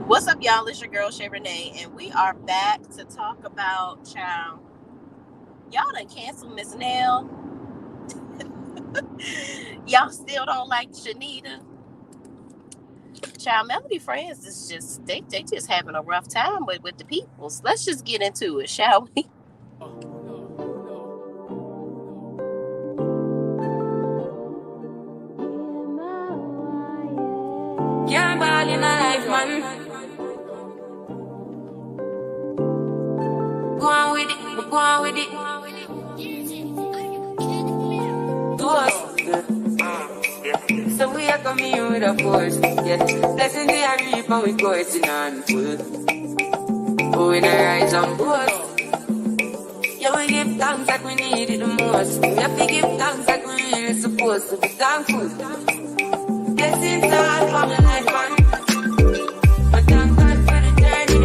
What's up, y'all? It's your girl, Shay Renee, and we are back to talk about, child. Y'all done canceled Miss Nell. Y'all still don't like Shanita. Child, Melody Friends is just, they just having a rough time with the peoples. Let's just get into it, shall we? Can't ball in my life, man. Go on with it, go on with it. So we are coming in with a force, yeah. Blessings they are reap and we coursing on full. Oh, we not rise on board. Yeah, we give thanks like we need it the most. We have to give thanks like we really supposed to be thankful. Blessings all for my life, man. But thank God for the journey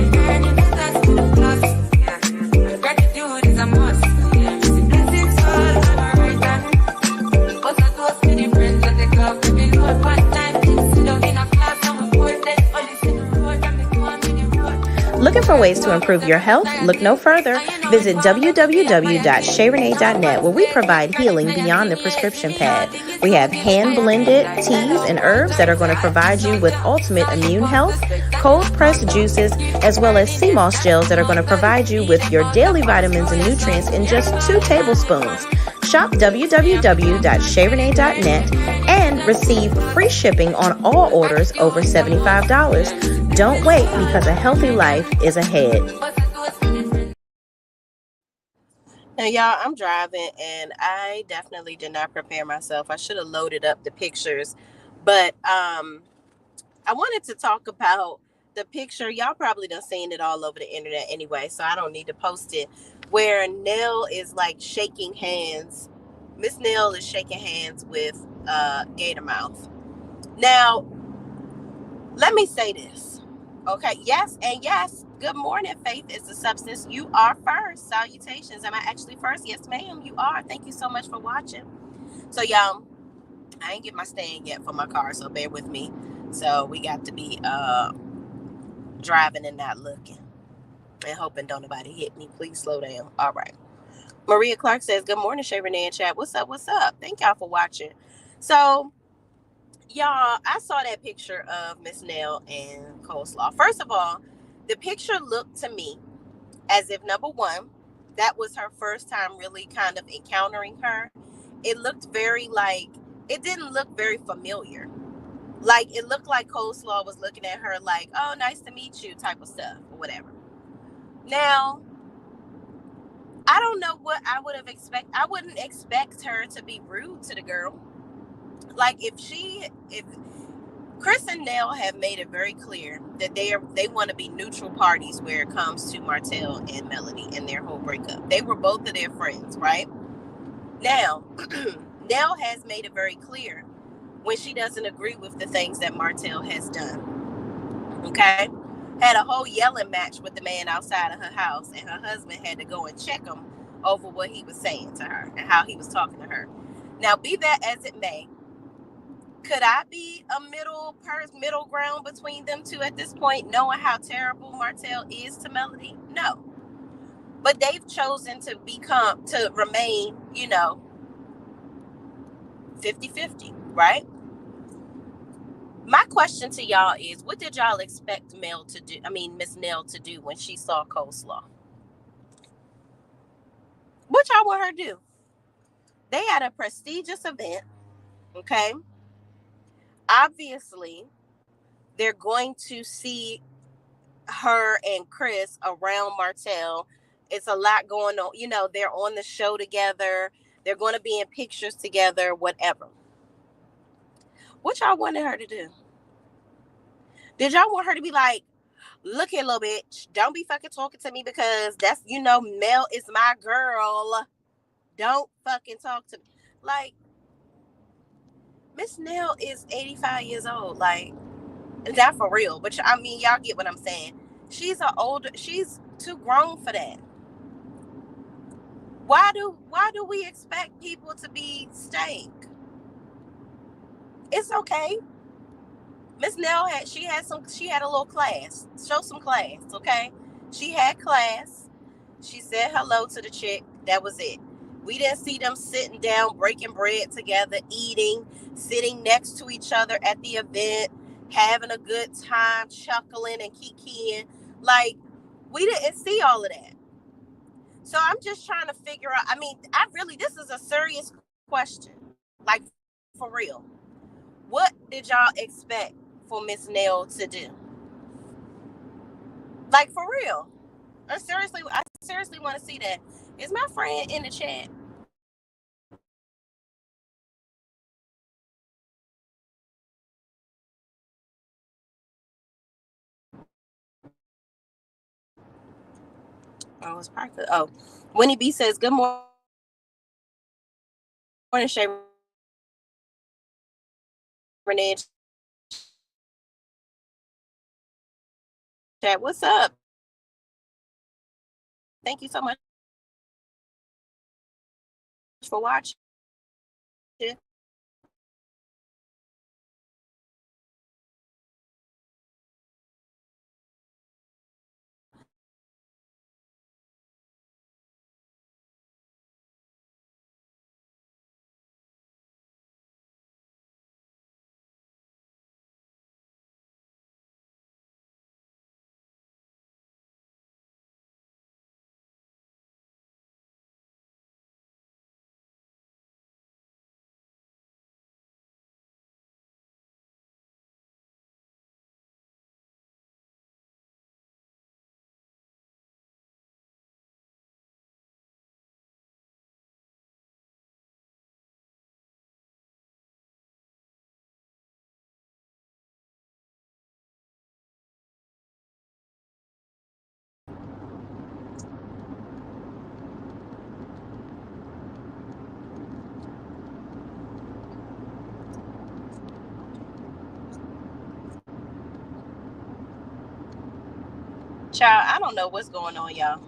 that's to the plus. Yeah, gratitude is a must. Yeah, blessings all for my right hand. But I toast to the friends that they come to me Lord one time. Sit down in a class and we pour that only see the road and they go on with the road. Looking for ways to improve your health? Look no further. Visit www.shayrenee.net, where we provide healing beyond the prescription pad. We have hand-blended teas and herbs that are going to provide you with ultimate immune health, cold-pressed juices, as well as sea moss gels that are going to provide you with your daily vitamins and nutrients in just 2 tablespoons. Shop www.shayrenee.net and receive free shipping on all orders over $75. Don't wait, because a healthy life is ahead. Now, y'all, I'm driving, and I definitely did not prepare myself. I should have loaded up the pictures, but I wanted to talk about the picture. Y'all probably done seen it all over the internet anyway, so I don't need to post it. Where Nell is like shaking hands. Miss Nell is shaking hands with Gator Mouth. Now, let me say this. Okay, yes, and yes, good morning. Faith is the substance. You are first. Salutations. Am I actually first? Yes, ma'am, you are. Thank you so much for watching. So, y'all, I ain't get my stand yet for my car, so bear with me. So we got to be driving and not looking and hoping don't nobody hit me. Please slow down. All right. Maria Clark says, good morning, Shay Renee and chat. What's up? What's up? Thank y'all for watching. So, y'all, I saw that picture of Miss Nell and Coleslaw. First of all, the picture looked to me as if, number one, that was her first time really kind of encountering her. It looked very like, it didn't look very familiar. Like, it looked like Coleslaw was looking at her like, oh, nice to meet you type of stuff or whatever. Now, I don't know what I would have expected. I wouldn't expect her to be rude to the girl. Like, if Chris and Nell have made it very clear that they want to be neutral parties where it comes to Martell and Melody and their whole breakup. They were both of their friends, right? Now, Nell has made it very clear when she doesn't agree with the things that Martell has done. Okay? Had a whole yelling match with the man outside of her house, and her husband had to go and check him over what he was saying to her and how he was talking to her. Now, be that as it may, could I be a middle ground between them two at this point, knowing how terrible Martell is to Melody? No. But they've chosen to remain, 50-50, right? My question to y'all is, what did y'all expect Miss Nell to do when she saw Coleslaw? What y'all want her to do? They had a prestigious event, okay? Obviously, they're going to see her and Chris around Martell. It's a lot going on. They're on the show together. They're going to be in pictures together, whatever. What y'all wanted her to do? Did y'all want her to be like, look here, little bitch, don't be fucking talking to me because that's, Mel is my girl. Don't fucking talk to me. Like, Miss Nell is 85 years old. Like, not for real, but y'all get what I'm saying. She's too grown for that. Why do we expect people to be stank? It's okay. Miss Nell had a little class. Show some class, okay? She had class. She said hello to the chick. That was it. We didn't see them sitting down, breaking bread together, eating, sitting next to each other at the event, having a good time, chuckling and kikiing. Like, we didn't see all of that. So I'm just trying to figure out. I mean, this is a serious question. Like, for real. What did y'all expect for Miss Nell to do? Like, for real. I seriously want to see that. Is my friend in the chat? Oh, it's probably. Oh, Winnie B says, "Good morning, Shay Renee chat. What's up? Thank you so much for watching." Child, I don't know what's going on, y'all.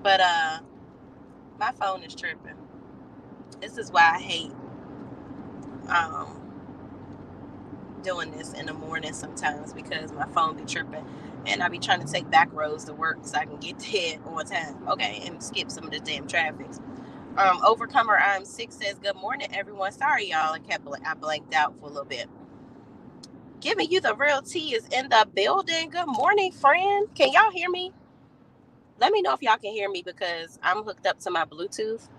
But my phone is tripping. This is why I hate um doing this in the morning sometimes, because my phone be tripping and I be trying to take back roads to work so I can get there on time, okay, and skip some of this damn traffic. Overcomer I'm 6 says, "Good morning, everyone. Sorry, y'all. I blanked out for a little bit." Giving you the real tea is in the building. Good morning, friend. Can y'all hear me? Let me know if y'all can hear me, because I'm hooked up to my Bluetooth.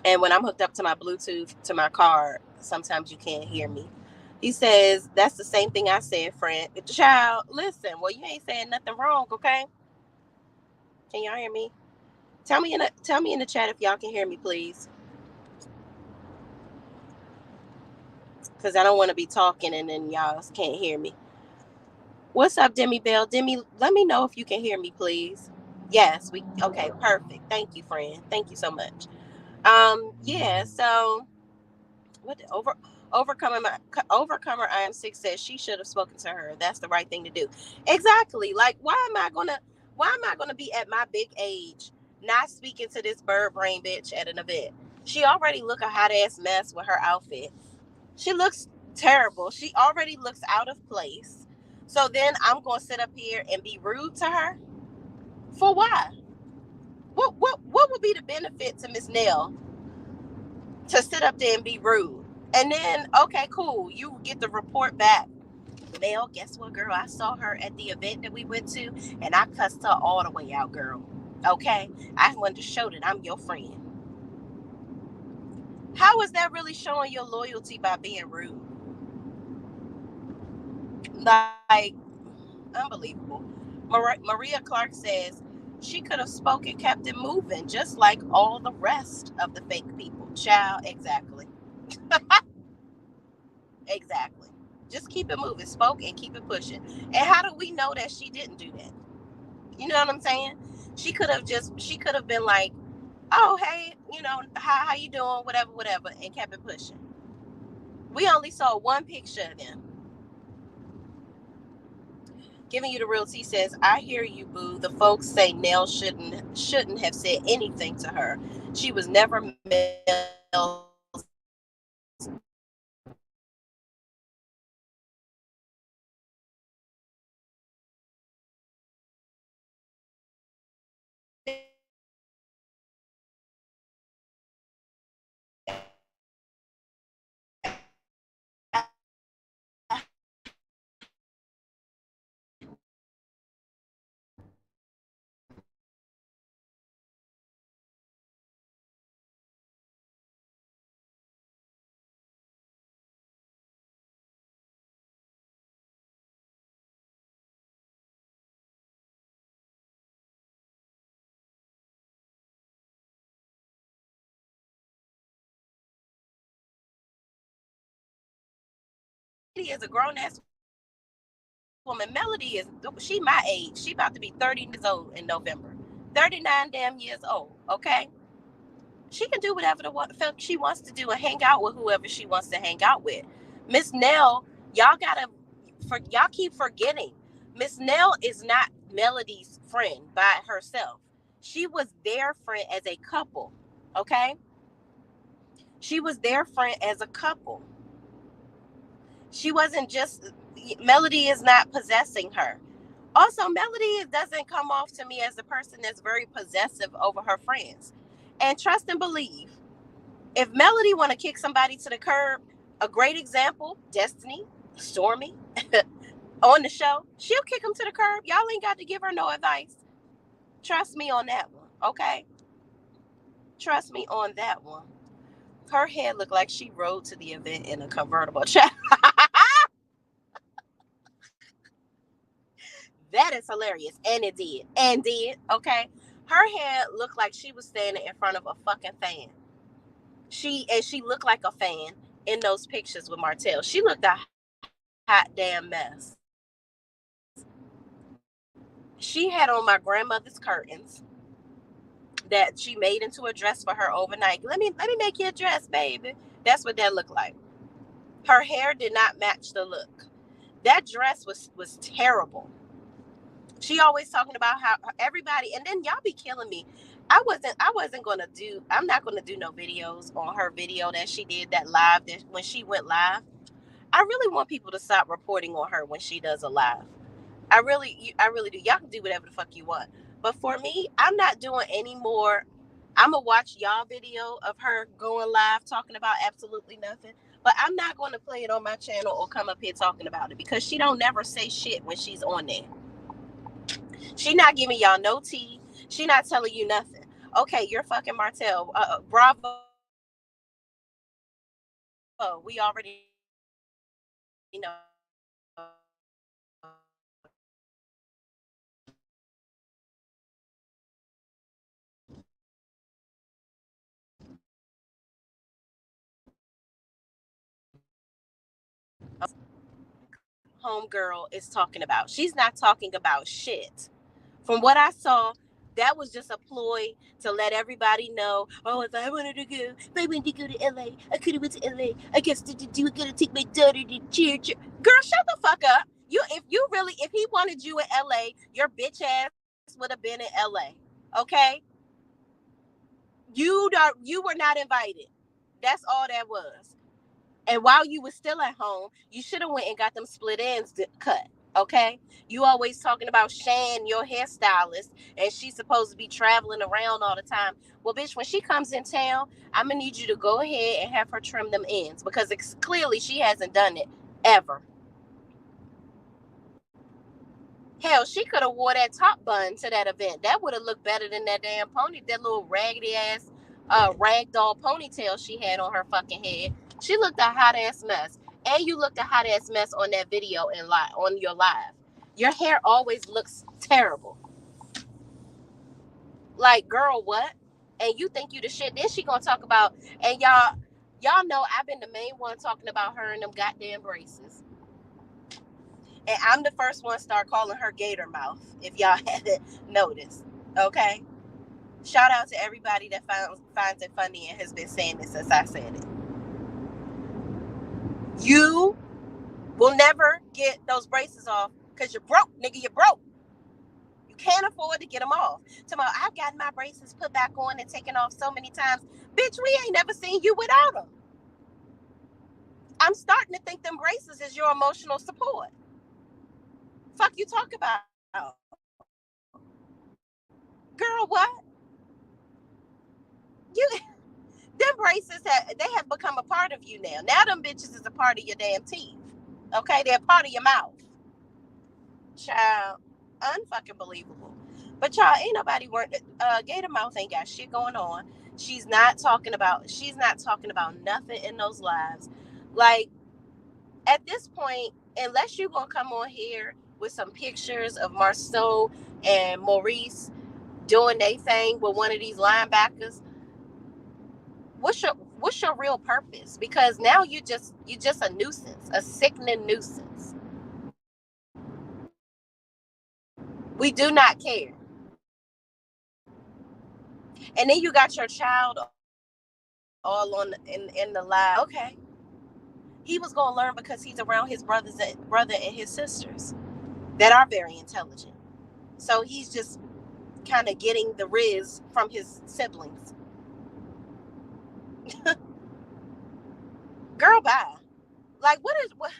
And when I'm hooked up to my Bluetooth to my car, sometimes you can't hear me. He says, "That's the same thing I said, friend." Child, listen. Well, you ain't saying nothing wrong, okay? Can y'all hear me? Tell me in the chat if y'all can hear me, please. Because I don't want to be talking and then y'all can't hear me. What's up, Demi Bell? Demi, let me know if you can hear me, please. Yes, okay, perfect. Thank you, friend. Thank you so much. Yeah, so what overcomer I am 6 says she should have spoken to her. That's the right thing to do. Exactly. Like, why am I gonna be at my big age not speaking to this bird brain bitch at an event? She already look a hot ass mess with her outfit. She looks terrible. She already looks out of place. So then I'm gonna sit up here and be rude to her? For why? What would be the benefit to Miss Nell to sit up there and be rude? And then, okay, cool, you get the report back. Nell, guess what, girl? I saw her at the event that we went to, and I cussed her all the way out, girl. Okay? I wanted to show that I'm your friend. How is that really showing your loyalty by being rude? Like, unbelievable. Maria Clark says she could have spoken, kept it moving, just like all the rest of the fake people. Child, exactly. Exactly. Just keep it moving. Spoke and keep it pushing. And how do we know that she didn't do that? You know what I'm saying? She could have been like, "Oh, hey, how you doing? Whatever," and kept it pushing. We only saw one picture of them. Giving you the real tea says, "I hear you, boo. The folks say Nell shouldn't have said anything to her. She was never Mel's is a grown-ass woman. Melody she my age. She about to be 30 years old in November. 39 damn years old, okay? She can do whatever the fuck she wants to do and hang out with whoever she wants to hang out with. Miss Nell, y'all keep forgetting. Miss Nell is not Melody's friend by herself. She was their friend as a couple, okay? She was their friend as a couple. She wasn't just, Melody is not possessing her. Also, Melody doesn't come off to me as a person that's very possessive over her friends. And trust and believe, if Melody want to kick somebody to the curb, a great example, Destiny, Stormy, on the show, she'll kick them to the curb. Y'all ain't got to give her no advice. Trust me on that one, okay? Trust me on that one. Her head looked like she rode to the event in a convertible. That is hilarious. And it did. And did, okay? Her head looked like she was standing in front of a fucking fan. She looked like a fan in those pictures with Martell. She looked a hot damn mess. She had on my grandmother's curtains that she made into a dress for her overnight. Let me make you a dress, baby. That's what that looked like. Her hair did not match the look. That dress was terrible. She always talking about how everybody, and then y'all be killing me. I'm not gonna do no videos on her video that she did that live, that when she went live. I really want people to stop reporting on her when she does a live. I really do. Y'all can do whatever the fuck you want. But for me, I'm not doing any more. I'm gonna watch y'all video of her going live talking about absolutely nothing. But I'm not going to play it on my channel or come up here talking about it because she don't never say shit when she's on there. She not giving y'all no tea. She not telling you nothing. Okay, you're fucking Martell. Bravo. We already know. Homegirl is talking about. She's not talking about shit. From what I saw, that was just a ploy to let everybody know, oh, if I wanted to go, if I wanted to go to LA, I could have went to LA. I guess you were gonna take my daughter to church. Girl, shut the fuck up. If he wanted you in LA, your bitch ass would have been in LA. Okay? You were not invited. That's all that was. And while you were still at home, you should have went and got them split ends cut. Okay? You always talking about Shay, your hairstylist, and she's supposed to be traveling around all the time. Well, bitch, when she comes in town, I'm going to need you to go ahead and have her trim them ends because clearly she hasn't done it ever. Hell, she could have wore that top bun to that event. That would have looked better than that damn pony, that little raggedy ass ragdoll ponytail she had on her fucking head. She looked a hot ass mess. And you looked a hot ass mess on that video on your live. Your hair always looks terrible. Like, girl, what? And you think you the shit. Then she gonna talk about, and y'all know I've been the main one talking about her and them goddamn braces. And I'm the first one to start calling her gator mouth, if y'all haven't noticed. Okay? Shout out to everybody that finds it funny and has been saying it since I said it. You will never get those braces off because you're broke, nigga. You're broke. You can't afford to get them off. Tomorrow, I've gotten my braces put back on and taken off so many times. Bitch, we ain't never seen you without them. I'm starting to think them braces is your emotional support. Fuck you talk about. Girl, what? Them braces they have become a part of you now. Now them bitches is a part of your damn teeth. Okay, they're part of your mouth. Child, unfucking believable. But y'all, ain't nobody Gator Mouth ain't got shit going on. She's not talking about nothing in those lives. Like, at this point, unless you're gonna come on here with some pictures of Marceau and Maurice doing their thing with one of these linebackers, What's your real purpose? Because now you're just a nuisance, a sickening nuisance. We do not care. And then you got your child all on in the live. Okay. He was gonna learn because he's around his brother and his sisters that are very intelligent. So he's just kind of getting the riz from his siblings. Girl, bye. Like, what?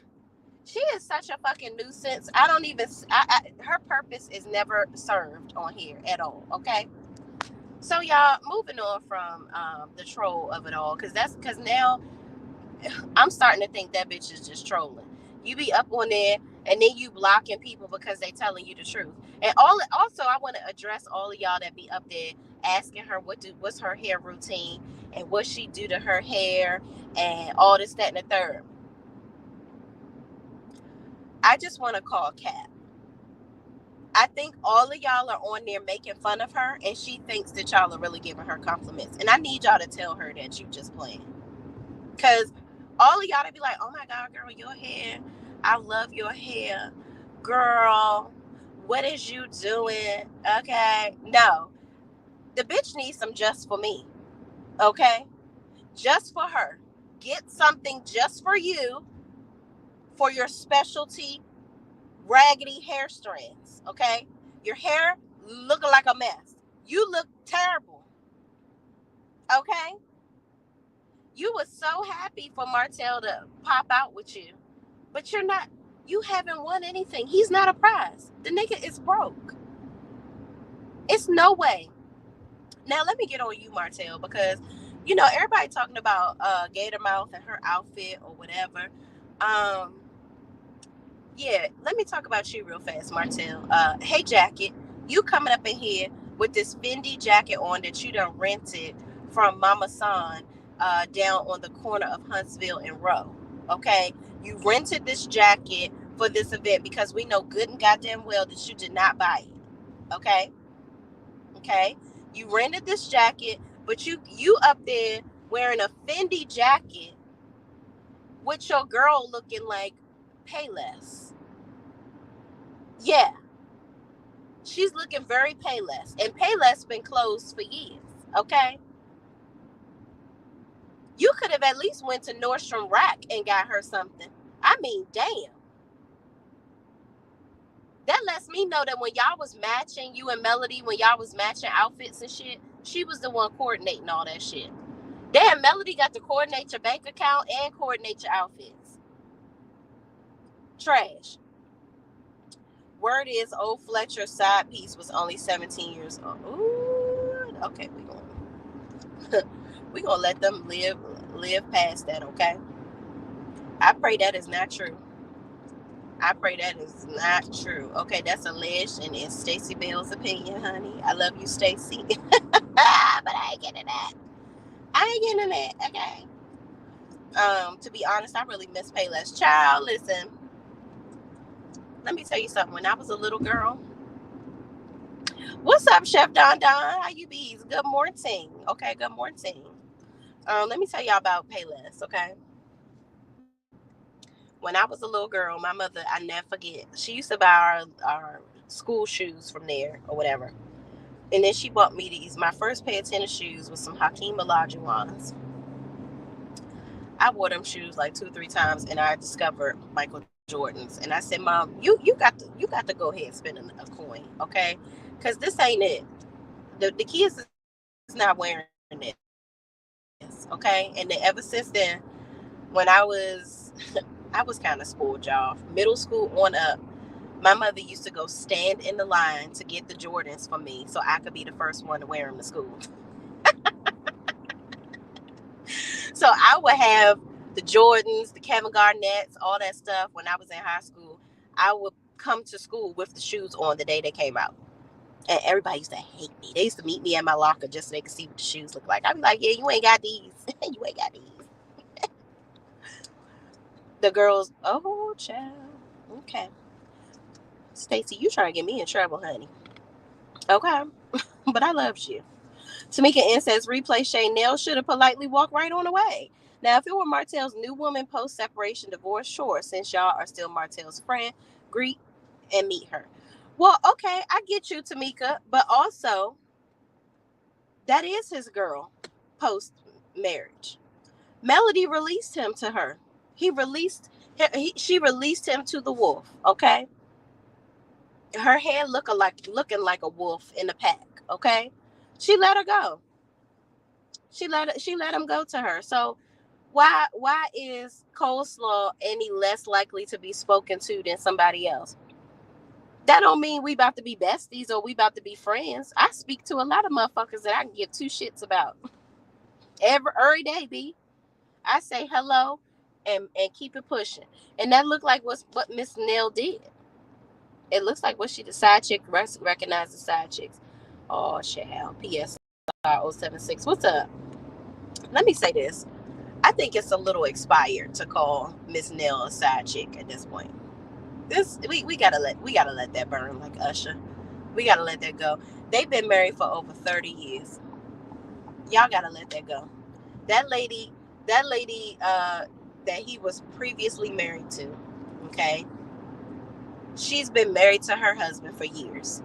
She is such a fucking nuisance. I don't even. Her purpose is never served on here at all. Okay. So y'all, moving on from the troll of it all, because now I'm starting to think that bitch is just trolling. You be up on there and then you blocking people because they telling you the truth. And also I want to address all of y'all that be up there asking her what's her hair routine and what she do to her hair and all this, that, and the third. I just want to call cap. I think all of y'all are on there making fun of her, and she thinks that y'all are really giving her compliments. And I need y'all to tell her that you just playing. Because all of y'all to be like, oh my God, girl, your hair. I love your hair. Girl, what is you doing? Okay. No. The bitch needs some just for me. Okay? Just for her. Get something just for you for your specialty raggedy hair strands. Okay? Your hair looking like a mess. You look terrible. Okay? You were so happy for Martell to pop out with you, but you haven't won anything. He's not a prize. The nigga is broke. It's no way. Now let me get on you, Martell, because everybody talking about Gator Mouth and her outfit or whatever. Yeah, let me talk about you real fast, Martell. Hey, jacket, you coming up in here with this Fendi jacket on that you done rented from Mama San down on the corner of Huntsville and Rowe. Okay, you rented this jacket for this event because we know good and goddamn well that you did not buy it. Okay, you rented this jacket, but you up there wearing a Fendi jacket with your girl looking like Payless. Yeah, she's looking very Payless, and Payless been closed for years. Okay, you could have at least went to Nordstrom Rack and got her something. I mean, damn. That lets me know that when y'all was matching, you and Melody, when y'all was matching outfits and shit, she was the one coordinating all that shit. Damn, Melody got to coordinate your bank account and coordinate your outfits. Trash. Word is old Fletcher's side piece was only 17 years old. Ooh, okay, we gonna let them live past that, okay? I pray that is not true. I pray that is not true. Okay, that's alleged and it's Stacey Bell's opinion, honey. I love you, Stacey. But I ain't getting that. Okay. To be honest, I really miss Payless. Child, listen. Let me tell you something. When I was a little girl, what's up, Chef Don Don? How you be? Good morning. Okay, good morning. Let me tell y'all about Payless, okay? When I was a little girl, my mother, I never forget, she used to buy our school shoes from there or whatever. And then she bought me these. My first pair of tennis shoes was some Hakeem Olajuwons. I wore them shoes like 2-3 times, and I discovered Michael Jordans. And I said, Mom, you got to go ahead and spend a coin, okay? Because this ain't it. The kids is not wearing this, okay? And then ever since then, when I was kind of spoiled, y'all. Middle school on up, my mother used to go stand in the line to get the Jordans for me so I could be the first one to wear them to school. So I would have the Jordans, the Kevin Garnetts, all that stuff when I was in high school. I would come to school with the shoes on the day they came out. And everybody used to hate me. They used to meet me at my locker just so they could see what the shoes look like. I'd be like, yeah, you ain't got these. You ain't got these. The girls, oh, child. Okay. Stacey, you trying to get me in trouble, honey. Okay. But I loved you. Tamika N says, replay Shay, Nell should have politely walked right on away. Now, if it were Martell's new woman post-separation divorce, sure, since y'all are still Martell's friend, greet and meet her. Well, okay, I get you, Tamika, but also, that is his girl post-marriage. Melody released him to her. She released him to the wolf, okay? Her head looking like a wolf in the pack, okay? She let her go. She let him go to her. So why is Coleslaw any less likely to be spoken to than somebody else? That don't mean we about to be besties or we about to be friends. I speak to a lot of motherfuckers that I can give two shits about every day, B. I say hello and keep it pushing. And that looked like what Miss Nell did. It looks like what she, the side chick, recognized the side chicks. Oh, shall. PSR 076. What's up? Let me say this. I think it's a little expired to call Miss Nell a side chick at this point. We gotta let that burn like Usher. We gotta let that go. They've been married for over 30 years. Y'all gotta let that go. That lady that he was previously married to, okay? She's been married to her husband for years.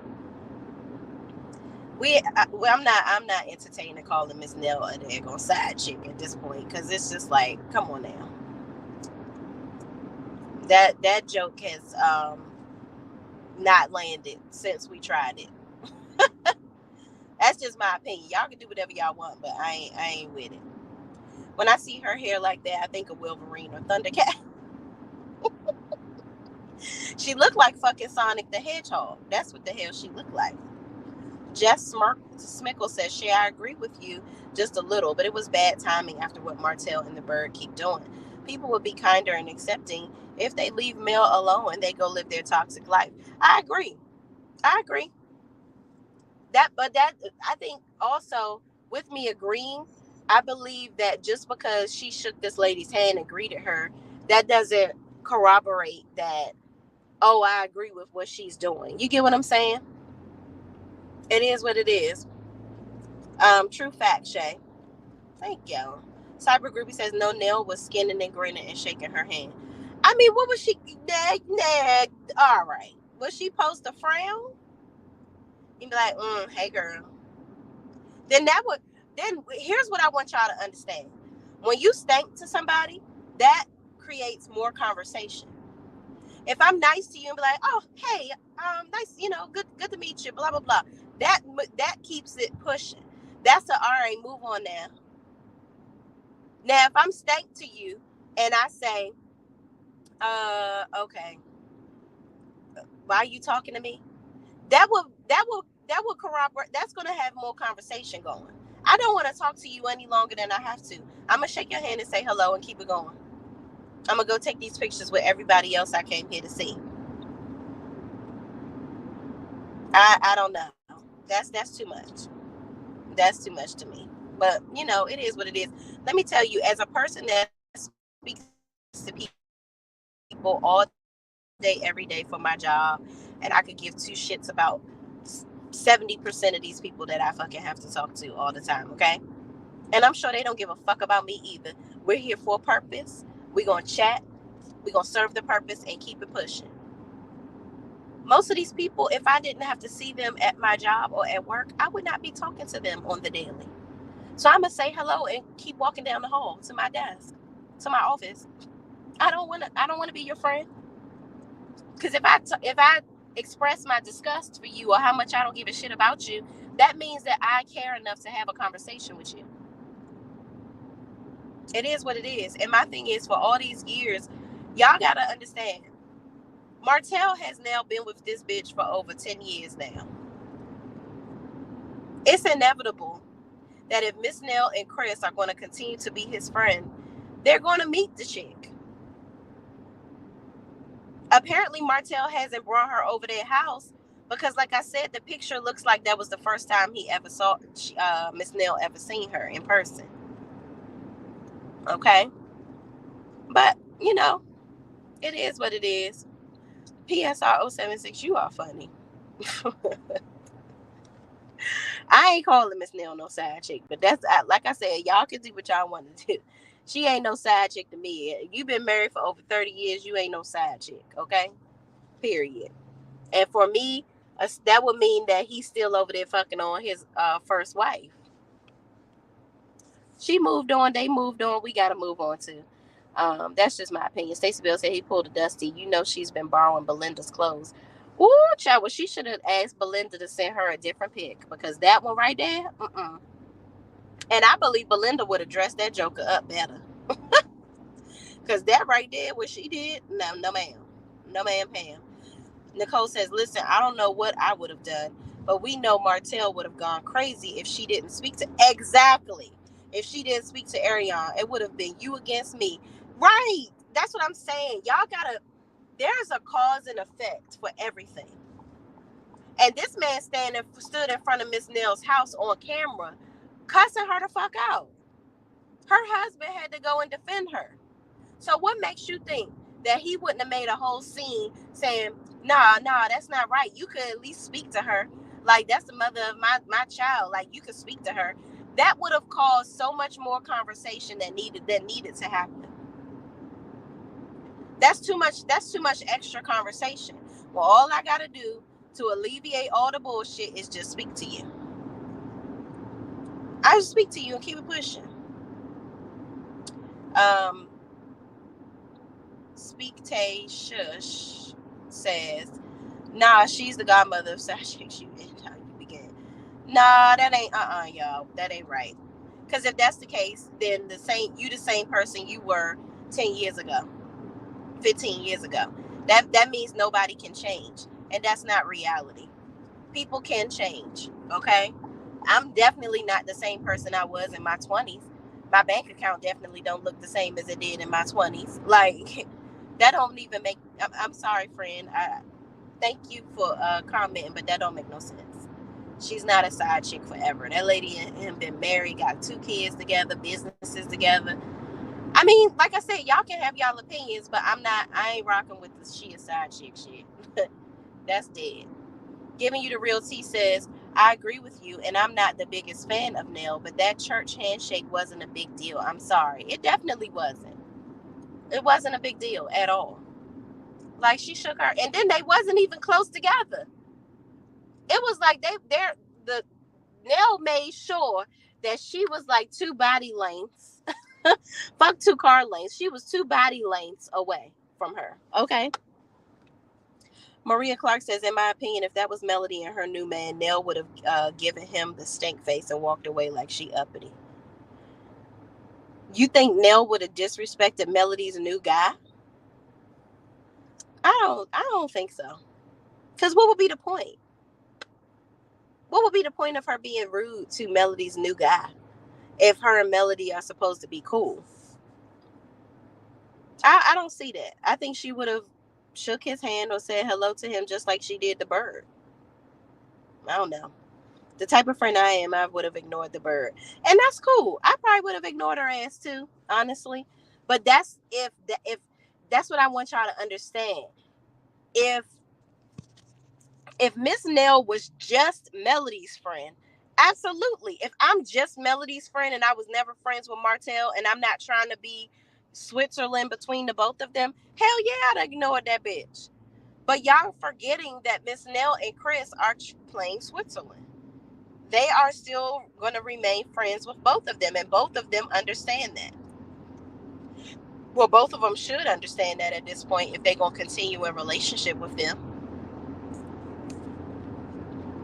I'm not entertaining calling Miss Nell a daggone side chick at this point, because it's just like, come on now. That joke has not landed since we tried it. That's just my opinion. Y'all can do whatever y'all want, but I ain't with it. When I see her hair like that, I think of Wolverine or Thundercat. She looked like fucking Sonic the Hedgehog. That's what the hell she looked like. Jess Smickle says, Shay, I agree with you just a little, but it was bad timing after what Martell and the bird keep doing. People would be kinder and accepting if they leave Mel alone and they go live their toxic life. I agree. But I think also, with me agreeing, I believe that just because she shook this lady's hand and greeted her, that doesn't corroborate that, oh, I agree with what she's doing. You get what I'm saying? It is what it is. True fact, Shay. Thank you. Cyber Groupie says, no, Nell was skinning and grinning and shaking her hand. I mean, what was she? All right. Was she supposed to frown? You'd be like, hey, girl. Then here's what I want y'all to understand. When you stank to somebody, that creates more conversation. If I'm nice to you and be like, oh, hey, nice, good to meet you, blah, blah, blah. That keeps it pushing. That's all right, move on now. Now, if I'm stank to you and I say, okay, why are you talking to me? That will corroborate. That's going to have more conversation going. I don't want to talk to you any longer than I have to. I'm going to shake your hand and say hello and keep it going. I'm going to go take these pictures with everybody else I came here to see. I don't know. That's too much. That's too much to me. But, it is what it is. Let me tell you, as a person that speaks to people all day, every day for my job, and I could give two shits about 70% of these people that I fucking have to talk to all the time, okay? And I'm sure they don't give a fuck about me either. We're here for a purpose. We're going to chat. We're going to serve the purpose and keep it pushing. Most of these people, if I didn't have to see them at my job or at work, I would not be talking to them on the daily. So I'm going to say hello and keep walking down the hall to my desk, to my office. I don't want to be your friend. Because if I express my disgust for you or how much I don't give a shit about you, that means that I care enough to have a conversation with you. It is what it is. And my thing is, for all these years, y'all got to understand, Martell has now been with this bitch for over 10 years now. It's inevitable that if Miss Nell and Chris are going to continue to be his friend, they're going to meet the chick. Apparently, Martell hasn't brought her over their house because, like I said, the picture looks like that was the first time he ever saw Miss Nell ever seen her in person. Okay? But, it is what it is. PSR 076, you are funny. I ain't calling Miss Nell no side chick, but like I said, y'all can do what y'all want to do. She ain't no side chick to me. You've been married for over 30 years. You ain't no side chick, okay? Period. And for me, that would mean that he's still over there fucking on his first wife. She moved on. They moved on. We got to move on too. That's just my opinion. Stacey Bell said he pulled a Dusty. You know she's been borrowing Belinda's clothes. Ooh, child, well, she should have asked Belinda to send her a different pic because that one right there, And I believe Belinda would have dressed that joker up better. Because that right there, what she did, no ma'am. No ma'am, Pam. Nicole says, listen, I don't know what I would have done, but we know Martell would have gone crazy if she didn't speak to... Exactly. If she didn't speak to Ariane, it would have been you against me. Right. That's what I'm saying. Y'all gotta... There's a cause and effect for everything. And this man stood in front of Miss Nell's house on camera, cussing her the fuck out. Her husband had to go and defend her. So what makes you think that he wouldn't have made a whole scene saying, nah, that's not right. You could at least speak to her. Like, that's the mother of my child. Like, you could speak to her. That would have caused so much more conversation that needed to happen. That's too much extra conversation. Well, all I gotta do to alleviate all the bullshit is just speak to you. I just speak to you and keep it pushing. Speak Tay Shush says, nah, she's the godmother of side chicks. You how you begin. Nah, that ain't y'all. That ain't right. Because if that's the case, then the same person you were 10 years ago, 15 years ago. That means nobody can change. And that's not reality. People can change, okay? I'm definitely not the same person I was in my 20s. My bank account definitely don't look the same as it did in my 20s. Like, that don't even make... I'm sorry, friend. Thank you for commenting, but that don't make no sense. She's not a side chick forever. That lady and him been married, got 2 kids together, businesses together. I mean, like I said, y'all can have y'all opinions, but I ain't rocking with the she a side chick shit. That's dead. Giving you the real tea says, I agree with you, and I'm not the biggest fan of Nell, but that church handshake wasn't a big deal. I'm sorry. It definitely wasn't. It wasn't a big deal at all. Like, she shook her, and then they wasn't even close together. It was like Nell made sure that she was like 2 body lengths. Fuck 2 car lengths. She was 2 body lengths away from her. Okay. Maria Clark says, in my opinion, if that was Melody and her new man, Nell would have given him the stink face and walked away like she uppity. You think Nell would have disrespected Melody's new guy? I don't think so. Because what would be the point? What would be the point of her being rude to Melody's new guy if her and Melody are supposed to be cool? I don't see that. I think she would have shook his hand or said hello to him just like she did the bird. I don't know. The type of friend I am, I would have ignored the bird. And that's cool. I probably would have ignored her ass too, honestly. But that's if that's what I want y'all to understand. If Miss Nell was just Melody's friend, absolutely. If I'm just Melody's friend and I was never friends with Martell and I'm not trying to be Switzerland between the both of them, hell yeah, I'd ignore that bitch. But y'all forgetting that Miss Nell and Chris are playing Switzerland. They are still going to remain friends with both of them, and both of them understand that. Well, both of them should understand that at this point if they're going to continue a relationship with them.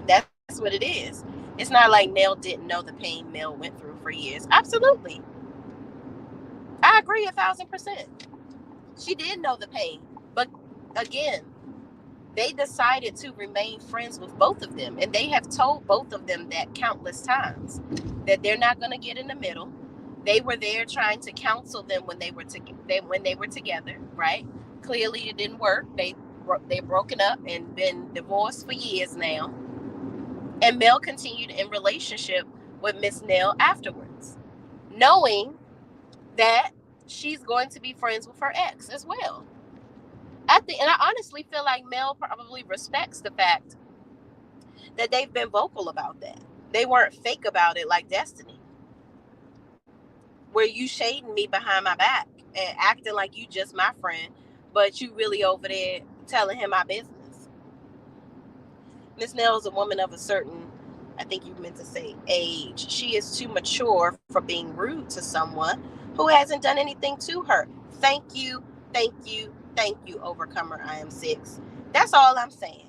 That's what it is. It's not like Nell didn't know the pain Mel went through for years. Absolutely. I agree 1,000%. She did know the pain. But again, they decided to remain friends with both of them. And they have told both of them that countless times, that they're not going to get in the middle. They were there trying to counsel them when they were together, right? Clearly it didn't work. They're broken up and been divorced for years now. And Mel continued in relationship with Miss Nell afterwards, knowing that she's going to be friends with her ex as well. And I honestly feel like Mel probably respects the fact that they've been vocal about that. They weren't fake about it like Destiny, where you shading me behind my back and acting like you just my friend, but you really over there telling him my business. Miss Nell is a woman of a certain, I think you meant to say, age. She is too mature for being rude to someone who hasn't done anything to her. Thank you, thank you, thank you, Overcomer. I am 6. That's all I'm saying.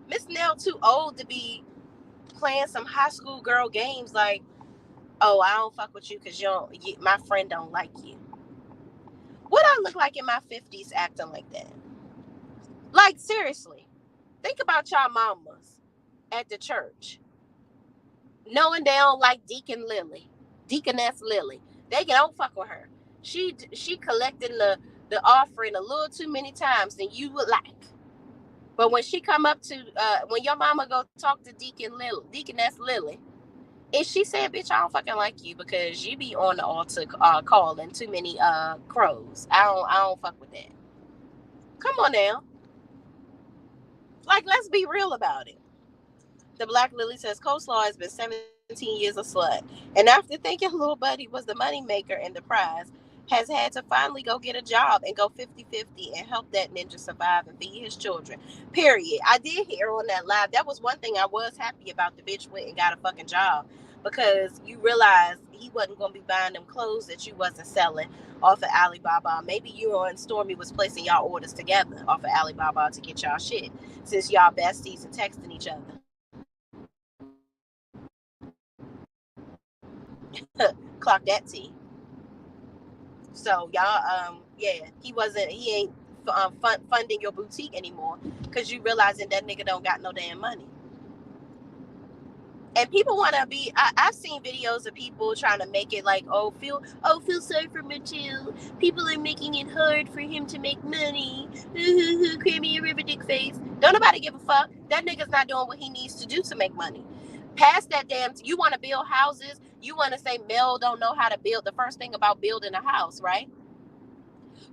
Miss Nell too old to be playing some high school girl games like, oh, I don't fuck with you because my friend don't like you. What I look like in my 50s acting like that? Like, seriously, think about y'all mamas at the church, knowing they don't like Deaconess Lily. They don't fuck with her. She collecting the offering a little too many times than you would like. But when she come up to when your mama go talk to Deaconess Lily, and she said, "Bitch, I don't fucking like you because you be on the altar calling too many crows. I don't fuck with that." Come on now, like, let's be real about it. The Black Lily says Coleslaw has been 17 years a slut, and after thinking Little Buddy was the money maker and the prize, has had to finally go get a job and go 50-50 and help that ninja survive and feed his children. Period. I did hear on that live. That was one thing I was happy about. The bitch went and got a fucking job, because you realize he wasn't going to be buying them clothes that you wasn't selling off of Alibaba. Maybe you and Stormy was placing y'all orders together off of Alibaba to get y'all shit, since y'all besties and texting each other. Clock that T. So y'all, yeah, he ain't funding your boutique anymore, because you realizing that nigga don't got no damn money. And people want to be, I've seen videos of people trying to make it like, feel sorry for Martell. People are making it hard for him to make money. Creamy river dick face. Don't nobody give a fuck. That nigga's not doing what he needs to do to make money. Past that damn, you want to build houses. You want to say Mel don't know how to build. The first thing about building a house, right?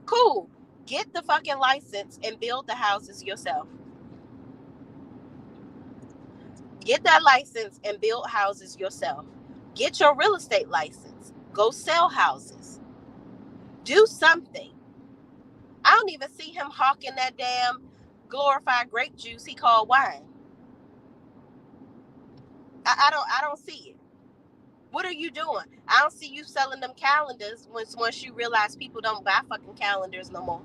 Cool. Get the fucking license and build the houses yourself. Get that license and build houses yourself. Get your real estate license. Go sell houses. Do something. I don't even see him hawking that damn glorified grape juice he called wine. I don't see it. What are you doing? I don't see you selling them calendars once you realize people don't buy fucking calendars no more.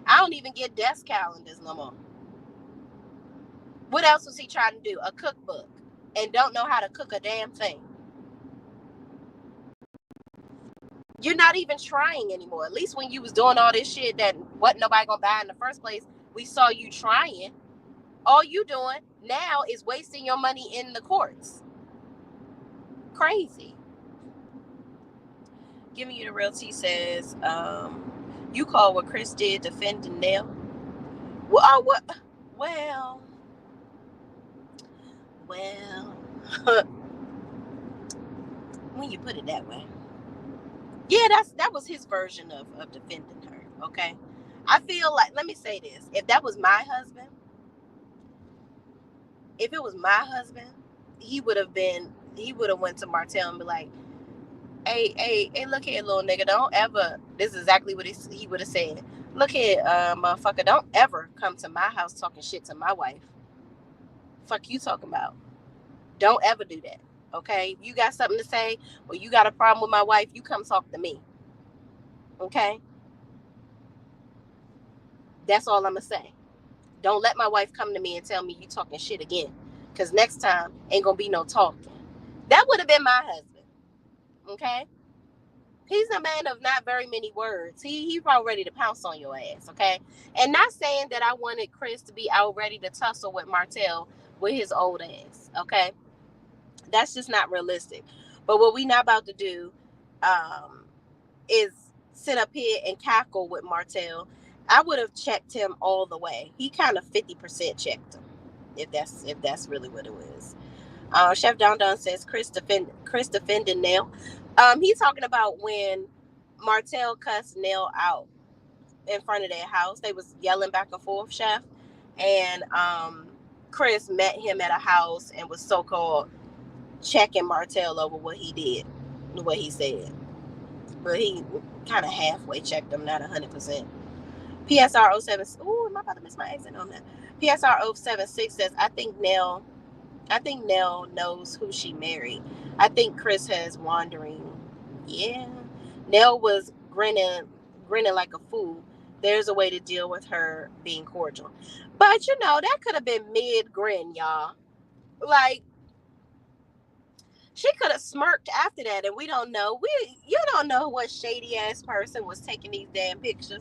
I don't even get desk calendars no more. What else was he trying to do? A cookbook. And don't know how to cook a damn thing. You're not even trying anymore. At least when you was doing all this shit that wasn't nobody gonna buy in the first place, we saw you trying. All you doing now is wasting your money in the courts. Crazy. Giving you the real tea says, you call what Chris did defending Nell. Well, what? Well. When you put it that way. Yeah, that was his version of defending her. Okay. I feel like, let me say this. If that was my husband, if it was my husband, he would have went to Martell and be like, hey, look here, little nigga, don't ever, this is exactly what he would have said. Look here, motherfucker, don't ever come to my house talking shit to my wife. Fuck you talking about. Don't ever do that. Okay? You got something to say, or you got a problem with my wife, you come talk to me. Okay? That's all I'm going to say. Don't let my wife come to me and tell me you talking shit again. Because next time, ain't going to be no talking. That would have been my husband. Okay? He's a man of not very many words. He probably ready to pounce on your ass. Okay? And not saying that I wanted Chris to be out ready to tussle with Martell with his old ass. Okay? That's just not realistic. But what we not about to do is sit up here and cackle with Martell. I would have checked him all the way. He kind of 50% checked him, if that's really what it was. Chef Don Don says Chris defending Nell. He's talking about when Martell cussed Nell out in front of their house. They was yelling back and forth, Chef, and Chris met him at a house and was so-called checking Martell over what he did, what he said. But he kind of halfway checked him, not 100%. PSR 07, ooh, am I about to miss my exit on that? PSR 076 says, I think Nell knows who she married. I think Chris has wandering. Yeah. Nell was grinning like a fool. There's a way to deal with her being cordial. But that could have been mid grin, y'all. Like, she could have smirked after that, and we don't know. You don't know what shady ass person was taking these damn pictures.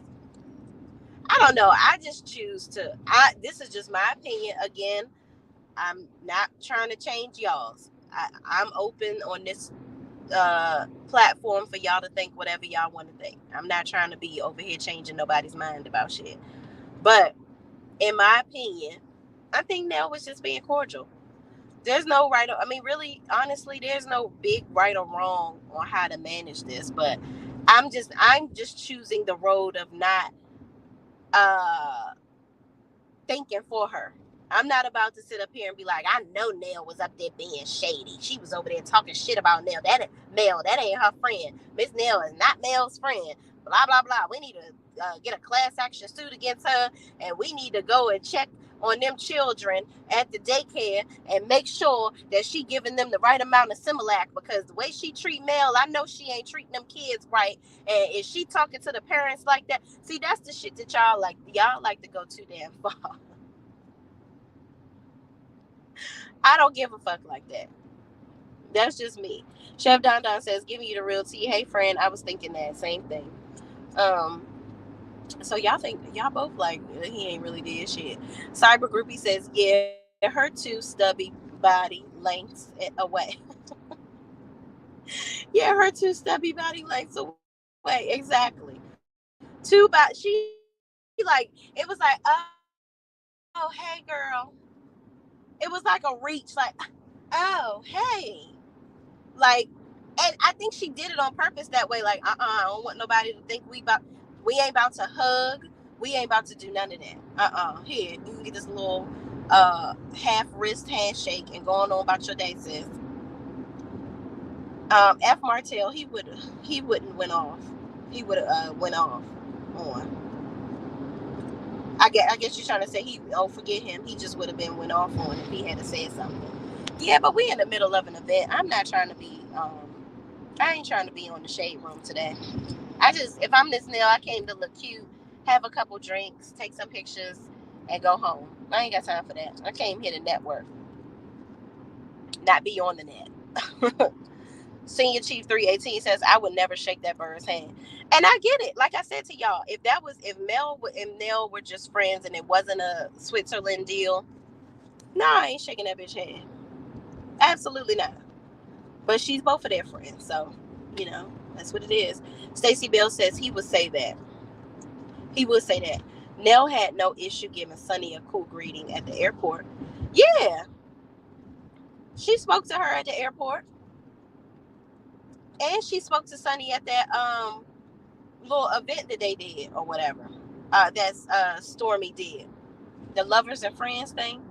I don't know. I just choose to. This is just my opinion. Again, I'm not trying to change y'all's. I'm open on this platform for y'all to think whatever y'all want to think. I'm not trying to be over here changing nobody's mind about shit. But in my opinion, I think Nell was just being cordial. There's no right or, I mean, really, honestly, there's no big right or wrong on how to manage this. But I'm just choosing the road of not thinking for her. I'm not about to sit up here and be like, I know Nell was up there being shady. She was over there talking shit about Nell. That ain't her friend. Miss Nell is not Nell's friend. Blah, blah, blah. We need to get a class action suit against her, and we need to go and check on them children at the daycare and make sure that she giving them the right amount of Similac, because the way she treat Mel, I know she ain't treating them kids right. And is she talking to the parents like that? See, that's the shit that y'all like to go too damn far. I don't give a fuck like that. That's just me. Chef Don Don says, giving you the real tea. Hey, friend, I was thinking that same thing. So y'all both like he ain't really did shit. Cyber Groupie says, yeah, her two stubby body lengths away. Yeah, her two stubby body lengths away. Exactly. She like, it was like, oh, hey girl. It was like a reach, like, oh, hey. Like, and I think she did it on purpose that way. Like, I don't want nobody to think we ain't about to hug. We ain't about to do none of that. Here, you can get this little half wrist handshake and going on about your day, sis. F Martell, he wouldn't went off. He would have went off on. I guess you're trying to say forget him. He just would have been went off on if he had to say something. Yeah, but we in the middle of an event. I'm not trying to be. I ain't trying to be on the shade room today. If I'm this Nell, I came to look cute, have a couple drinks, take some pictures, and go home. I ain't got time for that. I came here to network, not be on the net. Senior Chief 318 says, I would never shake that bird's hand. And I get it. Like I said to y'all, if Nell were just friends and it wasn't a Switzerland deal, I ain't shaking that bitch hand. Absolutely not. But she's both of their friends, so that's what it is. Stacey Bell says he would say that. He would say that. Nell had no issue giving Sonny a cool greeting at the airport. Yeah. She spoke to her at the airport. And she spoke to Sonny at that little event that they did or whatever. That's Stormy did. The Lovers and Friends thing.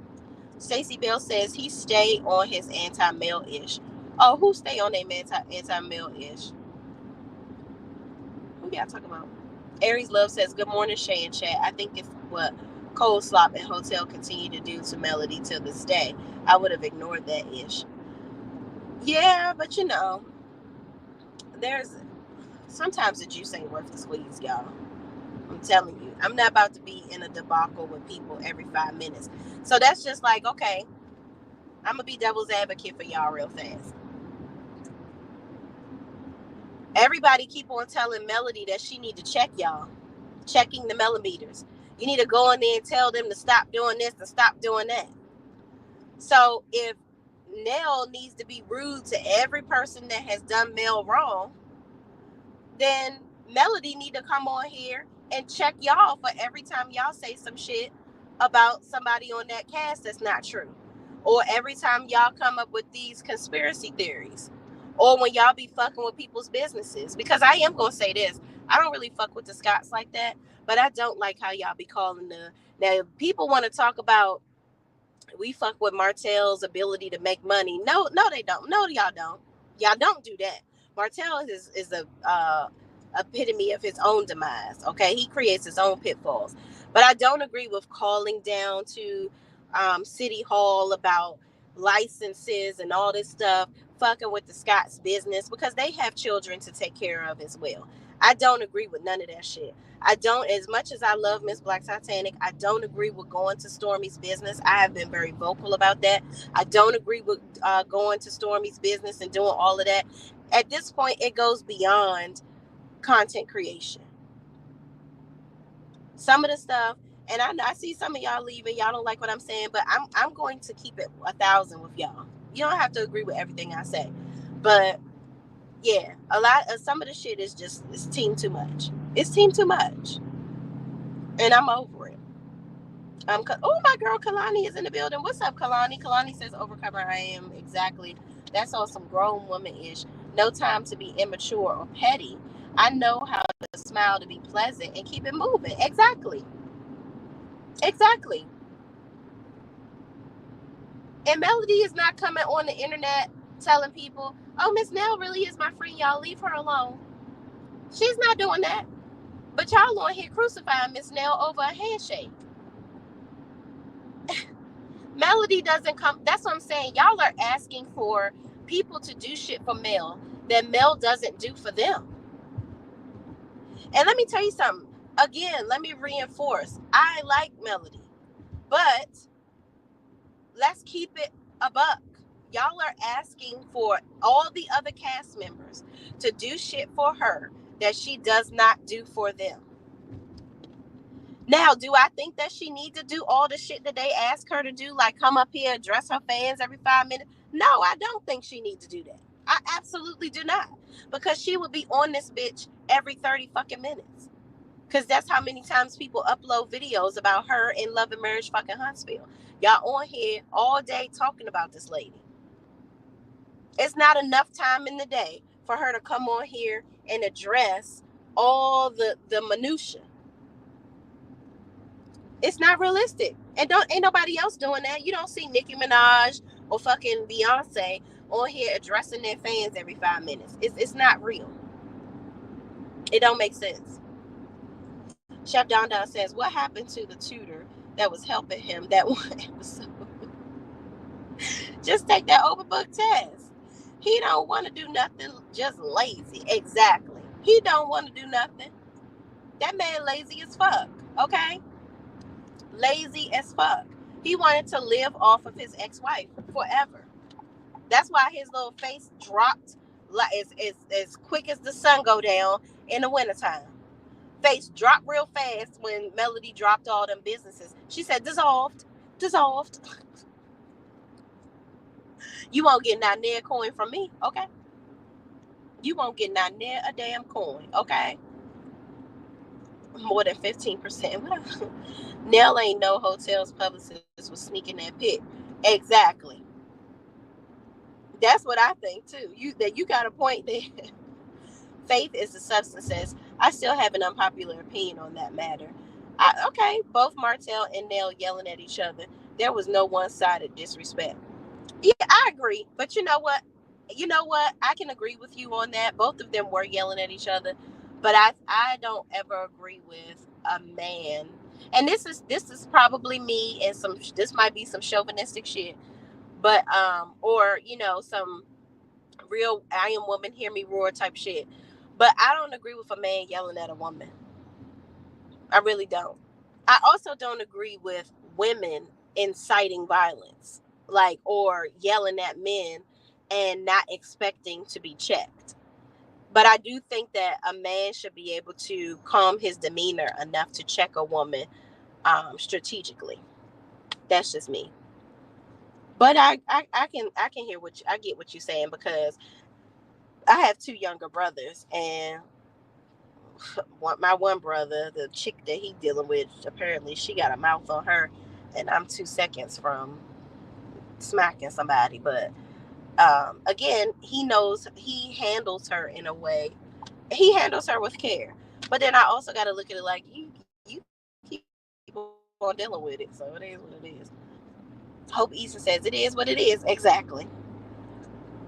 Stacey Bell says he stayed on his anti-male-ish. Oh, who stay on their anti-male-ish? Who y'all talking about? Aries Love says, good morning, Shay and Chat. I think it's what Cold Slop and Hotel continue to do to Melody till this day. I would have ignored that ish. Yeah, but there's sometimes the juice ain't worth the squeeze, y'all. I'm telling you. I'm not about to be in a debacle with people every 5 minutes. So that's just like, okay, I'm going to be devil's advocate for y'all real fast. Everybody keep on telling Melody that she need to check y'all. Checking the millimeters. You need to go in there and tell them to stop doing this and stop doing that. So if Nell needs to be rude to every person that has done Mel wrong, then Melody need to come on here and check y'all for every time y'all say some shit about somebody on that cast that's not true. Or every time y'all come up with these conspiracy theories. Or when y'all be fucking with people's businesses. Because I am going to say this. I don't really fuck with the Scotts like that. But I don't like how y'all be calling now, people want to talk about we fuck with Martell's ability to make money. No, they don't. No, y'all don't. Y'all don't do that. Martell is a epitome of his own demise. Okay, he creates his own pitfalls. But I don't agree with calling down to City Hall about licenses and all this stuff, fucking with the Scott's business, because they have children to take care of as well. I don't agree with none of that shit. I don't, as much as I love Miss Black Titanic, I don't agree with going to Stormy's business. I have been very vocal about that. I don't agree with going to Stormy's business and doing all of that. At this point, it goes beyond content creation. Some of the stuff, and I see some of y'all leaving. Y'all don't like what I'm saying, but I'm going to keep it 1,000 with y'all. You don't have to agree with everything I say, but yeah, a lot of some of the shit is just, it's team too much. It's team too much, and I'm over it. Oh, my girl Kalani is in the building. What's up, Kalani? Kalani says, overcomer I am. Exactly. That's on some grown woman-ish. No time to be immature or petty. I know how to smile to be pleasant and keep it moving. Exactly. Exactly. And Melody is not coming on the internet telling people, oh, Miss Nell really is my friend. Y'all leave her alone. She's not doing that. But y'all on here crucifying Miss Nell over a handshake. Melody doesn't come. That's what I'm saying. Y'all are asking for people to do shit for Mel that Mel doesn't do for them. And let me tell you something. Again, let me reinforce. I like Melody, but let's keep it a buck. Y'all are asking for all the other cast members to do shit for her that she does not do for them. Now, do I think that she needs to do all the shit that they ask her to do, like come up here, address her fans every 5 minutes? No, I don't think she needs to do that. I absolutely do not. Because she would be on this bitch every 30 fucking minutes. Because that's how many times people upload videos about her in Love and Marriage fucking Huntsville. Y'all on here all day talking about this lady. It's not enough time in the day for her to come on here and address all the minutia. It's not realistic. And ain't nobody else doing that. You don't see Nicki Minaj or fucking Beyonce on here addressing their fans every 5 minutes. It's not real. It don't make sense. Chef Don Don says, what happened to the tutor that was helping him that one episode? Just take that open book test. He don't want to do nothing, just lazy. Exactly. He don't want to do nothing. That man lazy as fuck, okay? Lazy as fuck. He wanted to live off of his ex-wife forever. That's why his little face dropped like as quick as the sun go down in the wintertime. Face dropped real fast when Melody dropped all them businesses. She said, dissolved. You won't get not near a coin from me, okay? You won't get not near a damn coin, okay? More than 15%. Nell ain't no hotel's publicist was sneaking that pit. Exactly. That's what I think too. You got a point there. Faith is the substance. I still have an unpopular opinion on that matter. Okay, both Martell and Nell yelling at each other. There was no one-sided disrespect. Yeah, I agree. But you know what? I can agree with you on that. Both of them were yelling at each other. But I don't ever agree with a man. And this is probably me and this might be some chauvinistic shit. But or some real I am woman hear me roar type shit. But I don't agree with a man yelling at a woman. I really don't. I also don't agree with women inciting violence, or yelling at men and not expecting to be checked. But I do think that a man should be able to calm his demeanor enough to check a woman strategically. That's just me. But I can hear I get what you're saying, because I have 2 younger brothers, and my one brother, the chick that he dealing with, apparently she got a mouth on her, and I'm 2 seconds from smacking somebody. But again, he handles her in a way. He handles her with care. But then I also got to look at it like you keep on dealing with it, so it is what it is. Hope Eason says it is what it is. Exactly.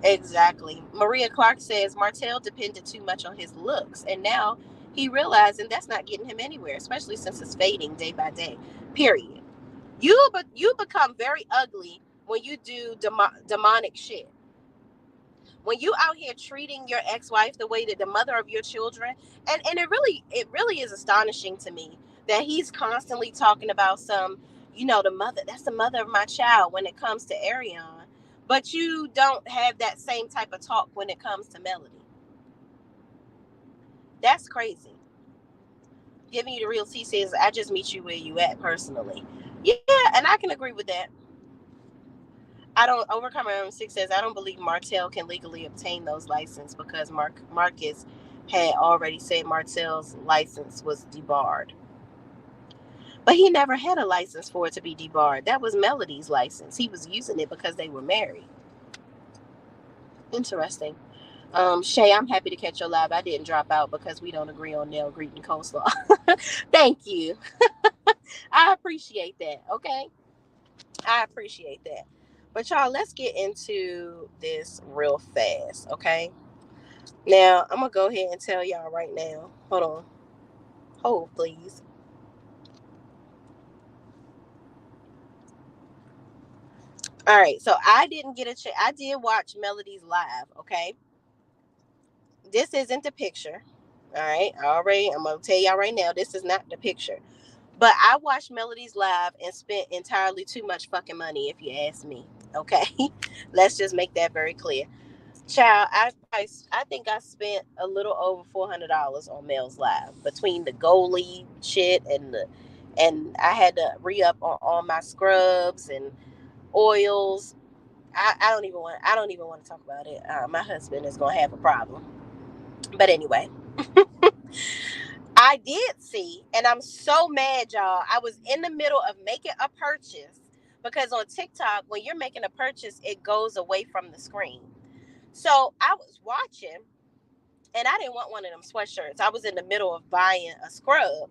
Exactly. Maria Clark says Martell depended too much on his looks, and now he realizing that's not getting him anywhere, especially since it's fading day by day. Period. You become very ugly when you do demonic shit. When you out here treating your ex-wife the way that the mother of your children, and it really is astonishing to me that he's constantly talking about some, the mother, that's the mother of my child when it comes to Arion, but you don't have that same type of talk when it comes to Melody. That's crazy. Giving you the real tea says, I just meet you where you at personally. Yeah, and I can agree with that. I don't. Overcomer 6 says I don't believe Martell can legally obtain those licenses because Marcus had already said Martell's license was debarred. But he never had a license for it to be debarred. That was Melody's license. He was using it because they were married. Interesting. Shay, I'm happy to catch your live. I didn't drop out because we don't agree on Nell greeting coleslaw. Thank you. I appreciate that. Okay. I appreciate that. But y'all, let's get into this real fast, okay? Now, I'm going to go ahead and tell y'all right now. Hold on. Hold, please. All right, so I didn't get a chance. I did watch Melody's live, okay? This isn't the picture. All right, I'm going to tell y'all right now, this is not the picture. But I watched Melody's live and spent entirely too much fucking money, if you ask me, okay? Let's just make that very clear. Child, I think I spent a little over $400 on Mel's live between the goalie shit and I had to re-up on all my scrubs and oils. I don't even want to talk about it. My husband is gonna have a problem. But anyway, I did see, and I'm so mad, y'all. I was in the middle of making a purchase because on TikTok, when you're making a purchase, it goes away from the screen. So I was watching, and I didn't want one of them sweatshirts. I was in the middle of buying a scrub,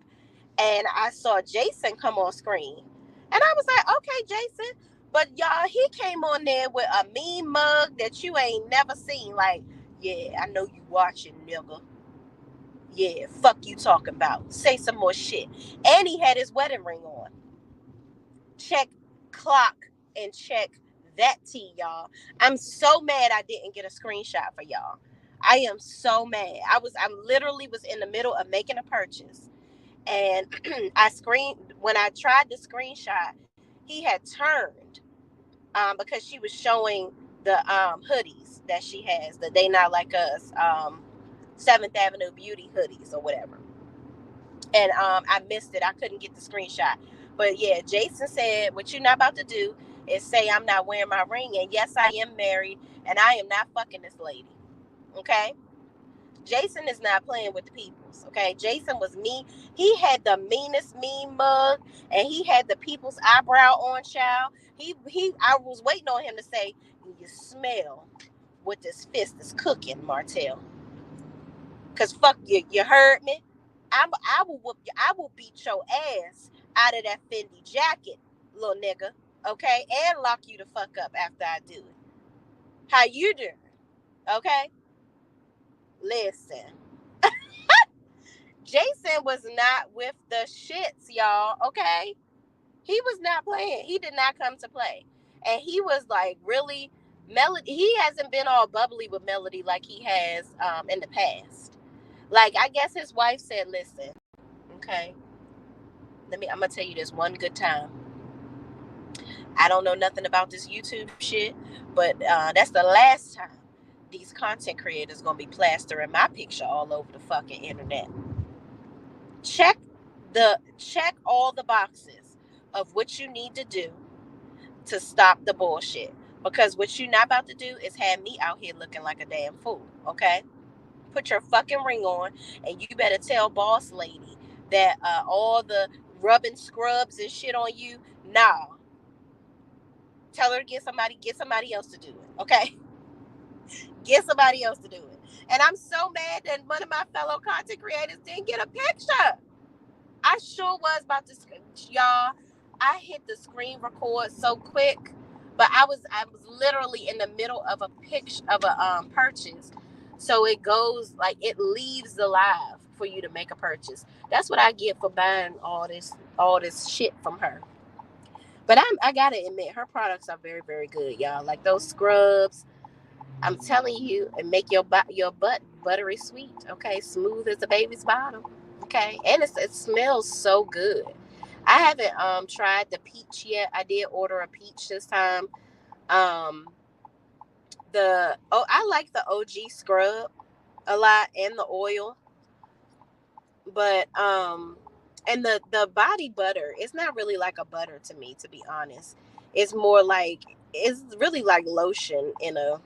and I saw Jason come on screen. And I was like, okay, Jason. But y'all, he came on there with a mean mug that you ain't never seen. Like, yeah, I know you watching, nigga. Yeah, fuck you talking about. Say some more shit. And he had his wedding ring on. Check clock and check that tea, y'all. I'm so mad I didn't get a screenshot for y'all. I am so mad. I literally was in the middle of making a purchase, and when I tried the screenshot, he had turned because she was showing the hoodies that she has, the They Not Like Us 7th Avenue Beauty hoodies or whatever. And I missed it. I couldn't get the screenshot. But yeah, Jason said, what you're not about to do is say I'm not wearing my ring. And yes, I am married, and I am not fucking this lady. Okay? Jason is not playing with the peoples. Okay? Jason was mean. He had the meanest mean mug, and he had the people's eyebrow on, child. I was waiting on him to say, you smell what this fist is cooking, Martell. Because fuck you. You heard me? I will whoop you. I will beat your ass out of that Fendi jacket, little nigga. Okay? And lock you the fuck up after I do it. How you doing? Okay? Listen. Jason was not with the shits, y'all. Okay? He was not playing. He did not come to play. And he was like really Melody. He hasn't been all bubbly with Melody like he has in the past. Like, I guess his wife said, listen, okay, I'm gonna tell you this one good time. I don't know nothing about this YouTube shit, but that's the last time these content creators gonna be plastering my picture all over the fucking internet. Check all the boxes of what you need to do to stop the bullshit. Because what you're not about to do is have me out here looking like a damn fool, okay? Put your fucking ring on, and you better tell boss lady that all the rubbing scrubs and shit on you, nah. Tell her to get somebody else to do it, okay? Get somebody else to do it. And I'm so mad that one of my fellow content creators didn't get a picture. I sure was about to, y'all. I hit the screen record so quick, but I was literally in the middle of a picture of a purchase, so it goes like it leaves the live for you to make a purchase. That's what I get for buying all this shit from her. But I gotta admit, her products are very, very good, y'all. Like those scrubs, I'm telling you, and make your butt buttery sweet. Okay, smooth as a baby's bottom. Okay, and it smells so good. I haven't tried the peach yet. I did order a peach this time. Um, I like the OG scrub a lot and the oil, but and the body butter, it's not really like a butter to me, to be honest. It's more like, it's really like lotion in a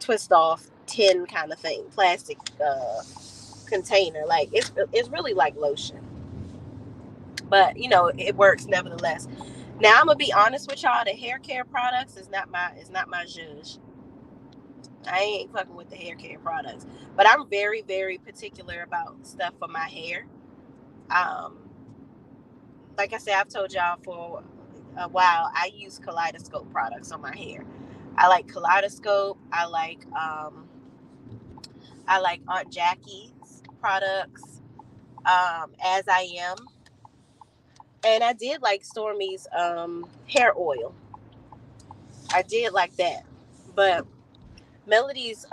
twist off tin kind of thing, plastic container. Like it's really like lotion, but it works nevertheless. Now I'm gonna be honest with y'all, the hair care products is not my zhuzh. I ain't fucking with the hair care products, but I'm very, very particular about stuff for my hair. um like I said, I've told y'all for a while, I use Kaleidoscope products on my hair. I like Kaleidoscope. I like Aunt Jackie's products, As I Am. And I did like Stormy's hair oil. I did like that. But Melody's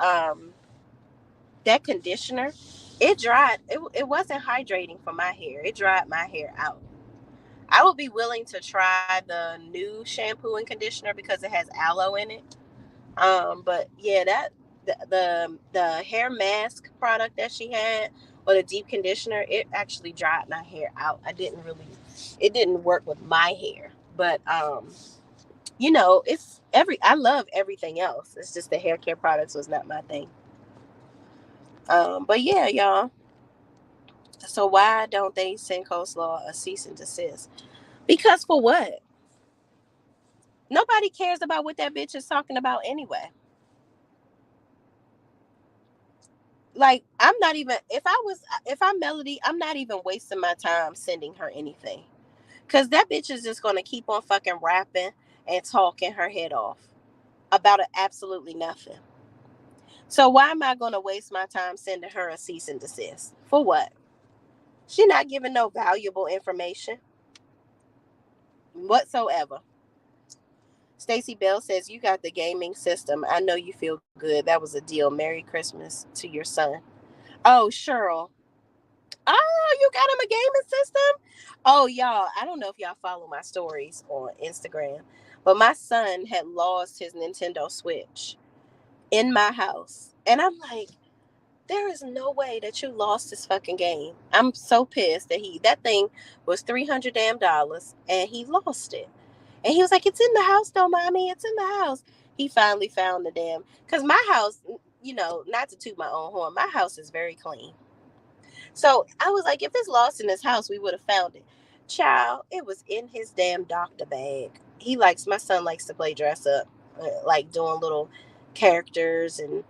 that conditioner, it wasn't hydrating for my hair. It dried my hair out. I would be willing to try the new shampoo and conditioner because it has aloe in it. But yeah, that the hair mask product that she had, or the deep conditioner, it actually dried my hair out. It didn't work with my hair. But I love everything else. It's just the hair care products was not my thing. But yeah, y'all. So why don't they send Coleslaw a cease and desist? Because for what? Nobody cares about what that bitch is talking about anyway. Like, I'm not even, if I'm Melody, I'm not even wasting my time sending her anything. Cause that bitch is just gonna keep on fucking rapping and talking her head off about absolutely nothing. So why am I gonna waste my time sending her a cease and desist? For what? She not giving no valuable information whatsoever. Stacy Bell says, "You got the gaming system. I know you feel good. That was a deal. Merry Christmas to your son." Oh, Cheryl. Oh, you got him a gaming system? Oh, y'all, I don't know if y'all follow my stories on Instagram, but my son had lost his Nintendo Switch in my house. And I'm like, there is no way that you lost this fucking game. I'm so pissed that thing was $300 and he lost it. And he was like, "It's in the house though, mommy. It's in the house." He finally found the damn, because my house, not to toot my own horn, my house is very clean. So I was like, if it's lost in his house, we would have found it. Child, it was in his damn doctor bag. My son likes to play dress up, like doing little characters and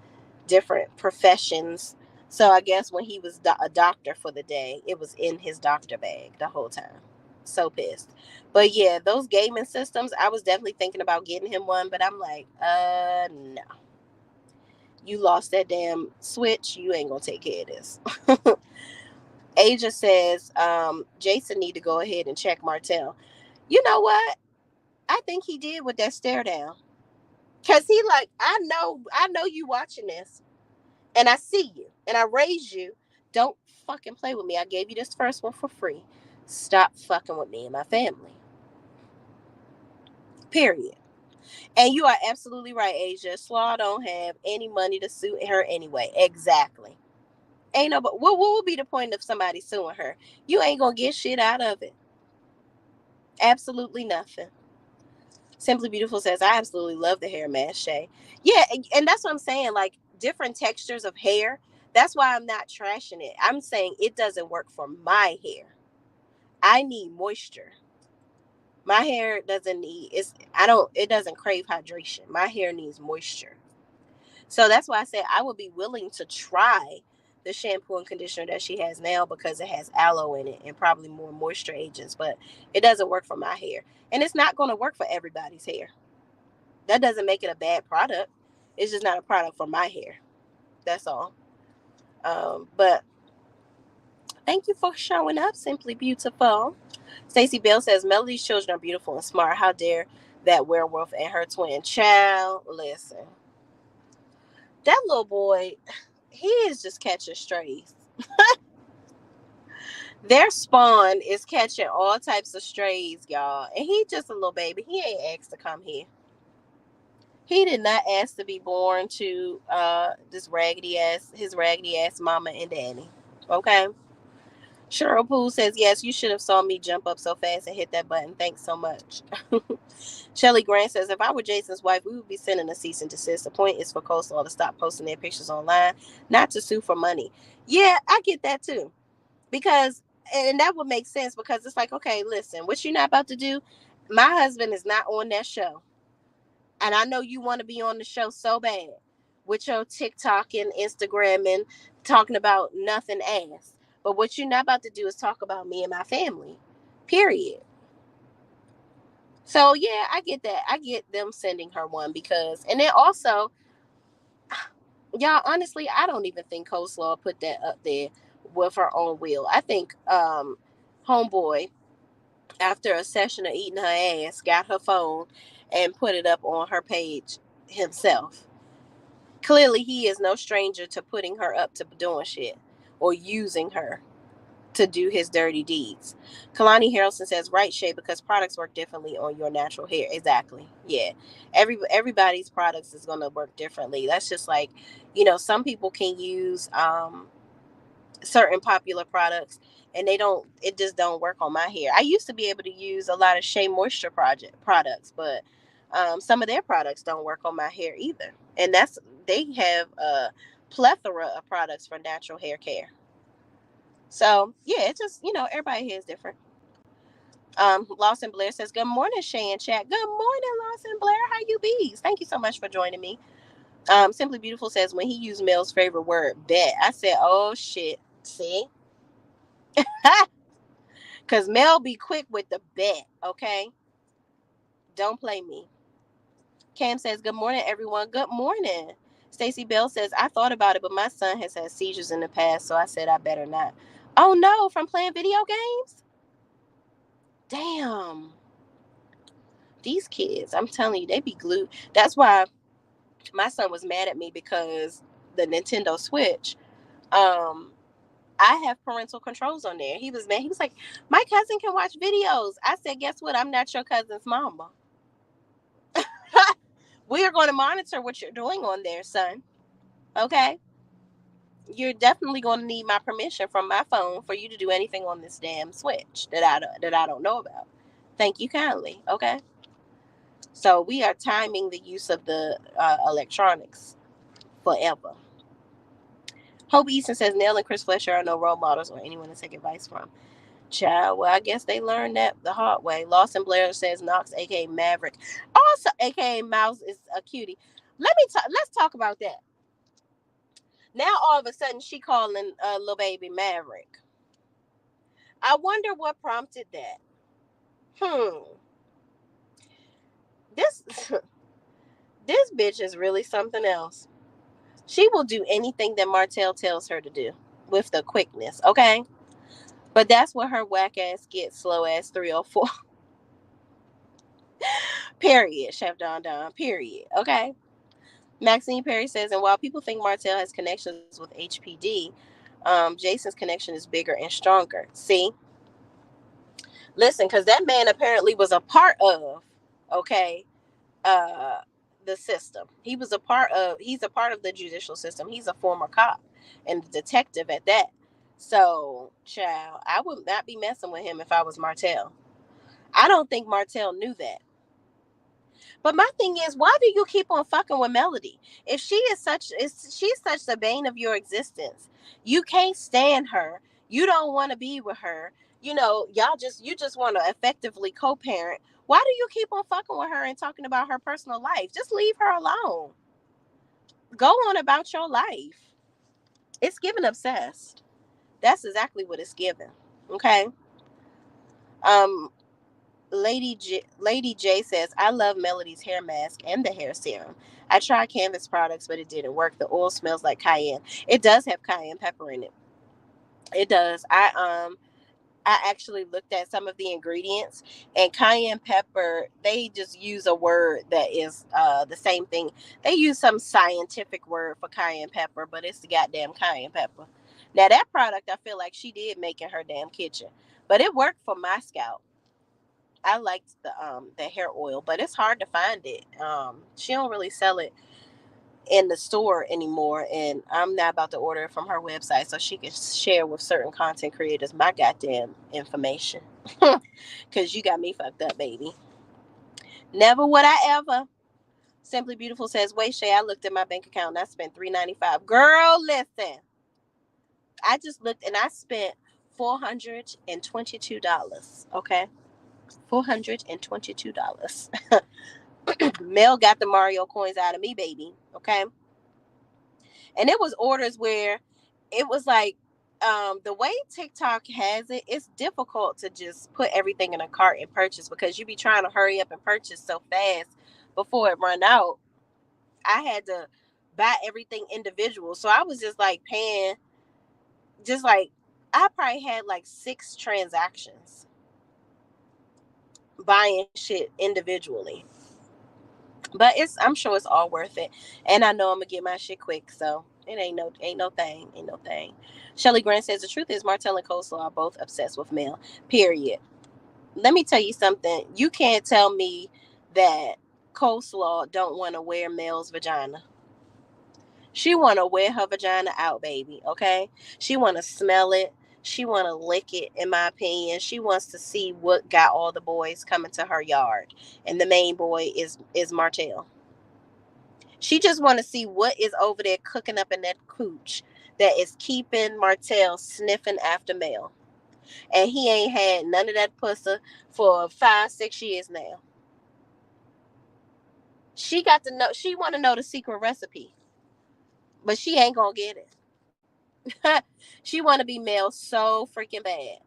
different professions. So I guess when he was a doctor for the day, it was in his doctor bag the whole time. So pissed. But yeah, those gaming systems, I was definitely thinking about getting him one, but I'm like, no. You lost that damn Switch, you ain't gonna take care of this. Asia says, Jason need to go ahead and check Martell. You know what? I think he did with that stare down. Cause he like, I know you watching this. And I see you. And I raised you. Don't fucking play with me. I gave you this first one for free. Stop fucking with me and my family. Period. And you are absolutely right, Asia. Slaw don't have any money to sue her anyway. Exactly. Ain't no, but what would be the point of somebody suing her? You ain't gonna get shit out of it. Absolutely nothing. Simply Beautiful says, "I absolutely love the hair mask, Shay." Yeah, and that's what I'm saying. Like, different textures of hair. That's why I'm not trashing it. I'm saying it doesn't work for my hair. I need moisture. My hair doesn't need it doesn't crave hydration. My hair needs moisture. So that's why I said I would be willing to try the shampoo and conditioner that she has now because it has aloe in it and probably more moisture agents, but it doesn't work for my hair. And it's not going to work for everybody's hair. That doesn't make it a bad product. It's just not a product for my hair. That's all. But thank you for showing up, Simply Beautiful. Stacey Bell says, Melody's children are beautiful and smart. How dare that werewolf and her twin child? Listen, that little boy, he is just catching strays. Their spawn is catching all types of strays, y'all. And he just a little baby. He ain't asked to come here. He did not ask to be born to his raggedy ass mama and daddy. Okay. Cheryl Poole says, yes, you should have saw me jump up so fast and hit that button. Thanks so much. Shelly Grant says, if I were Jason's wife, we would be sending a cease and desist. The point is for Coastal to stop posting their pictures online, not to sue for money. Yeah, I get that too. Because, and that would make sense because it's like, okay, listen, what you're not about to do, my husband is not on that show. And I know you want to be on the show so bad with your TikTok and Instagram and talking about nothing ass. But what you're not about to do is talk about me and my family. Period. So yeah, I get that. I get them sending her one because, and then also, y'all, honestly, I don't even think Coleslaw put that up there with her own will. I think Homeboy, after a session of eating her ass, got her phone and put it up on her page himself. Clearly, he is no stranger to putting her up to doing shit or using her to do his dirty deeds. Kalani Harrelson says, right, Shay, because products work differently on your natural hair. Exactly. Yeah. Everybody's products is going to work differently. That's just like, some people can use certain popular products and it just don't work on my hair. I used to be able to use a lot of Shea Moisture products, but some of their products don't work on my hair either. And they have a plethora of products for natural hair care. So yeah, it's just, everybody here is different. Lawson Blair says, good morning, Shay and chat. Good morning, Lawson Blair. How you bees? Thank you so much for joining me. Simply Beautiful says, when he used Mel's favorite word, bet. I said, oh shit. See? Because Mel be quick with the bet, okay? Don't play me. Cam says, good morning, everyone. Good morning. Stacey Bell says, I thought about it, but my son has had seizures in the past, so I said I better not. Oh, no, from playing video games? Damn. These kids, I'm telling you, they be glued. That's why my son was mad at me because the Nintendo Switch, I have parental controls on there. He was mad. He was like, my cousin can watch videos. I said, guess what? I'm not your cousin's mama. We are going to monitor what you're doing on there, son. Okay? You're definitely going to need my permission from my phone for you to do anything on this damn Switch that I don't know about. Thank you kindly. Okay? So we are timing the use of the electronics forever. Hope Easton says Nell and Chris Fletcher are no role models or anyone to take advice from. Child, well, I guess they learned that the hard way. Lawson Blair says Knox, aka Maverick, also aka Mouse, is a cutie. Let's talk about that. Now all of a sudden she calling little baby Maverick. I wonder what prompted that. This this bitch is really something else. She will do anything that Martell tells her to do with the quickness, okay? But that's what her whack ass gets, slow ass 304. Period, Chef Don Don. Period. Okay. Maxine Perry says, and while people think Martell has connections with HPD, Jason's connection is bigger and stronger. See? Listen, because that man apparently was a part of, okay, the system. He's a part of the judicial system. He's a former cop and detective at that. So, child, I would not be messing with him if I was Martell. I don't think Martell knew that. But my thing is, why do you keep on fucking with Melody? If she's such the bane of your existence, you can't stand her. You don't want to be with her. You just want to effectively co-parent. Why do you keep on fucking with her and talking about her personal life? Just leave her alone. Go on about your life. It's given obsessed. That's exactly what it's given. Okay. Um, Lady J says, I love Melody's hair mask and the hair serum. I tried Canvas products, but it didn't work. The oil smells like cayenne. It does have cayenne pepper in it. It does. I actually looked at some of the ingredients, and cayenne pepper, they just use a word that is the same thing. They use some scientific word for cayenne pepper, but it's the goddamn cayenne pepper. Now that product I feel like she did make in her damn kitchen, but it worked for my scalp. I liked the hair oil, but it's hard to find it. She don't really sell it in the store anymore, and I'm not about to order it from her website so she can share with certain content creators my goddamn information. Cause you got me fucked up, baby. Never would I ever. Simply Beautiful says, wait, Shay, I looked at my bank account and I spent $3.95. Girl, listen. I just looked and I spent $422. Okay. $422. Mel got the Mario coins out of me, baby. Okay. And it was orders where it was like, the way TikTok has it, it's difficult to just put everything in a cart and purchase because you be trying to hurry up and purchase so fast before it run out. I had to buy everything individual. So I was just like paying, just like, I probably had like 6 transactions buying shit individually. But I'm sure it's all worth it. And I know I'm gonna get my shit quick, so it ain't no thing. Shelly Grant says the truth is Martell and Coleslaw are both obsessed with Mel. Period. Let me tell you something. You can't tell me that Coleslaw don't want to wear Mel's vagina. She want to wear her vagina out, baby. Okay. She want to smell it. She want to lick it. In my opinion, she wants to see what got all the boys coming to her yard, and the main boy is Martell. She just want to see what is over there cooking up in that cooch that is keeping Martell sniffing after Mel. And he ain't had none of that pussy for 5, 6 years now. She got to know. She want to know the secret recipe, but she ain't gonna get it. She want to be Mel so freaking bad.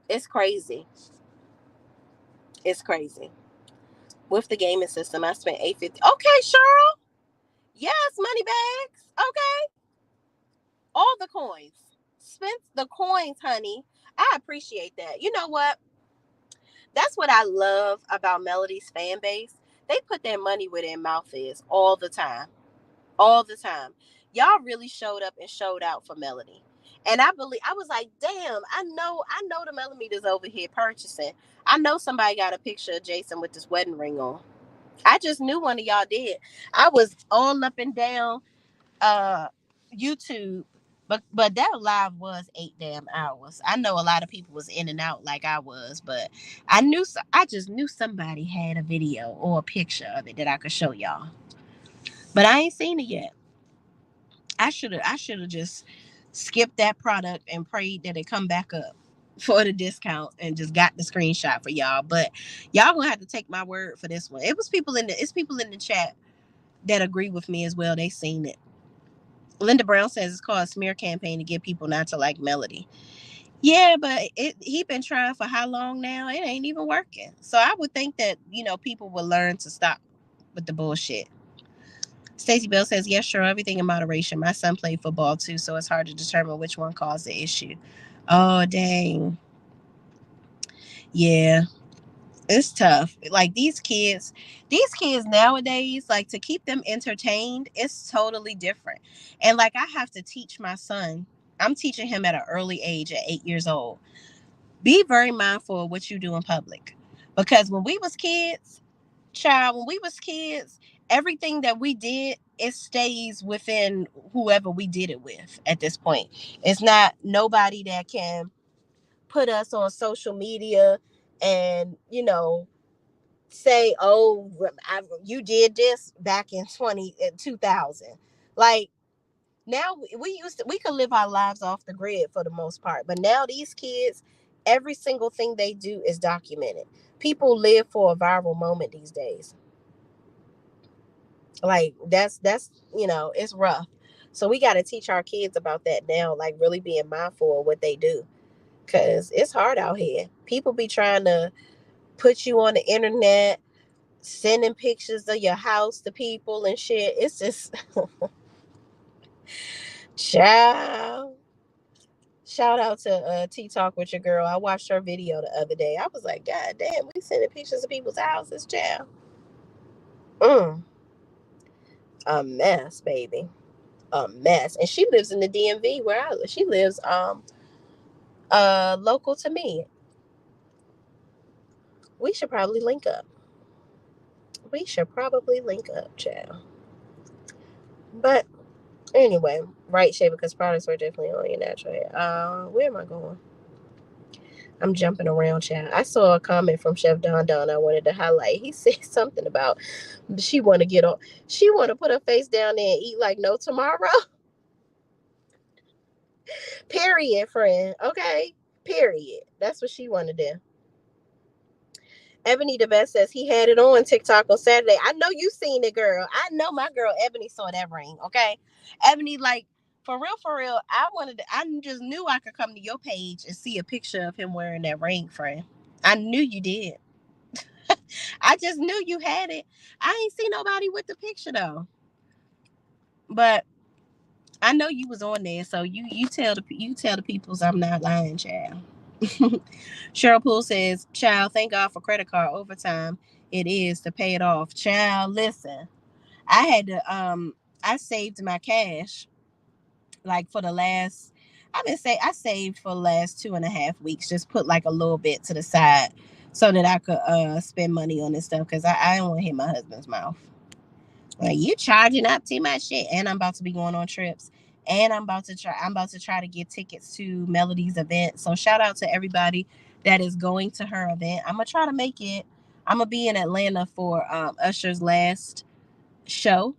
It's crazy. It's crazy. With the gaming system, I spent $850. Okay, Cheryl. Yes, money bags. Okay, all the coins. Spent the coins, honey. I appreciate that. You know what? That's what I love about Melody's fan base. They put their money where their mouth is all the time. All the time. Y'all really showed up and showed out for Melody. And I was like, damn, I know the millimeters over here purchasing. I know somebody got a picture of Jason with this wedding ring on. I just knew one of y'all did. I was all up and down uh YouTube, but that live was 8 damn hours. I know a lot of people was in and out like I was, but I just knew somebody had a video or a picture of it that I could show y'all. But I ain't seen it yet. I should have just skipped that product and prayed that it come back up for the discount and just got the screenshot for y'all. But y'all gonna have to take my word for this one. It's people in the chat that agree with me as well. They seen it. Linda Brown says it's called a smear campaign to get people not to like Melody. Yeah, but he been trying for how long now? It ain't even working. So I would think that people will learn to stop with the bullshit. Stacey Bell says, yes, sure, everything in moderation. My son played football too, so it's hard to determine which one caused the issue. Oh, dang. Yeah, it's tough. Like these kids nowadays, like to keep them entertained, it's totally different. And like I have to teach my son, I'm teaching him at an early age at 8 years old. Be very mindful of what you do in public. Because when we was kids, child, when we was kids, everything that we did, it stays within whoever we did it with at this point. It's not nobody that can put us on social media and say, oh, you did this back in 2000. Like now we could live our lives off the grid for the most part, but now these kids, every single thing they do is documented. People live for a viral moment these days. Like that's it's rough. So we got to teach our kids about that now, like really being mindful of what they do. Because it's hard out here. People be trying to put you on the internet, sending pictures of your house to people and shit. It's just, child. Shout out to T Talk with your girl. I watched her video the other day. I was like, God damn, we sending pictures of people's houses, child. Mm, a mess, baby. A mess. And she lives in the DMV where she lives local to me. We should probably link up. We should probably link up, child. But anyway, right, Shay, because products are definitely on your natural hair. Where am I going? I'm jumping around, child. I saw a comment from Chef Don Don I wanted to highlight. He said something about she want to get on. She want to put her face down there and eat like no tomorrow. Period, friend. Okay. Period. That's what she want to do. Ebony the Best says he had it on TikTok on Saturday. I know you seen it, girl. I know my girl Ebony saw that ring. Okay. Ebony, like, for real, I just knew I could come to your page and see a picture of him wearing that ring, friend. I knew you did. I just knew you had it. I ain't seen nobody with the picture though. But I know you was on there, so you tell the peoples I'm not lying, child. Cheryl Poole says, child, thank God for credit card overtime. It is to pay it off. Child, listen. I had to I saved my cash like for the last I saved for the last 2.5 weeks, just put like a little bit to the side so that I could spend money on this stuff because I don't want to hit my husband's mouth. Like, you charging up too much shit. And I'm about to be going on trips. And I'm about to try to get tickets to Melody's event. So shout out to everybody that is going to her event. I'm gonna try to make it. I'm gonna be in Atlanta for Usher's last show.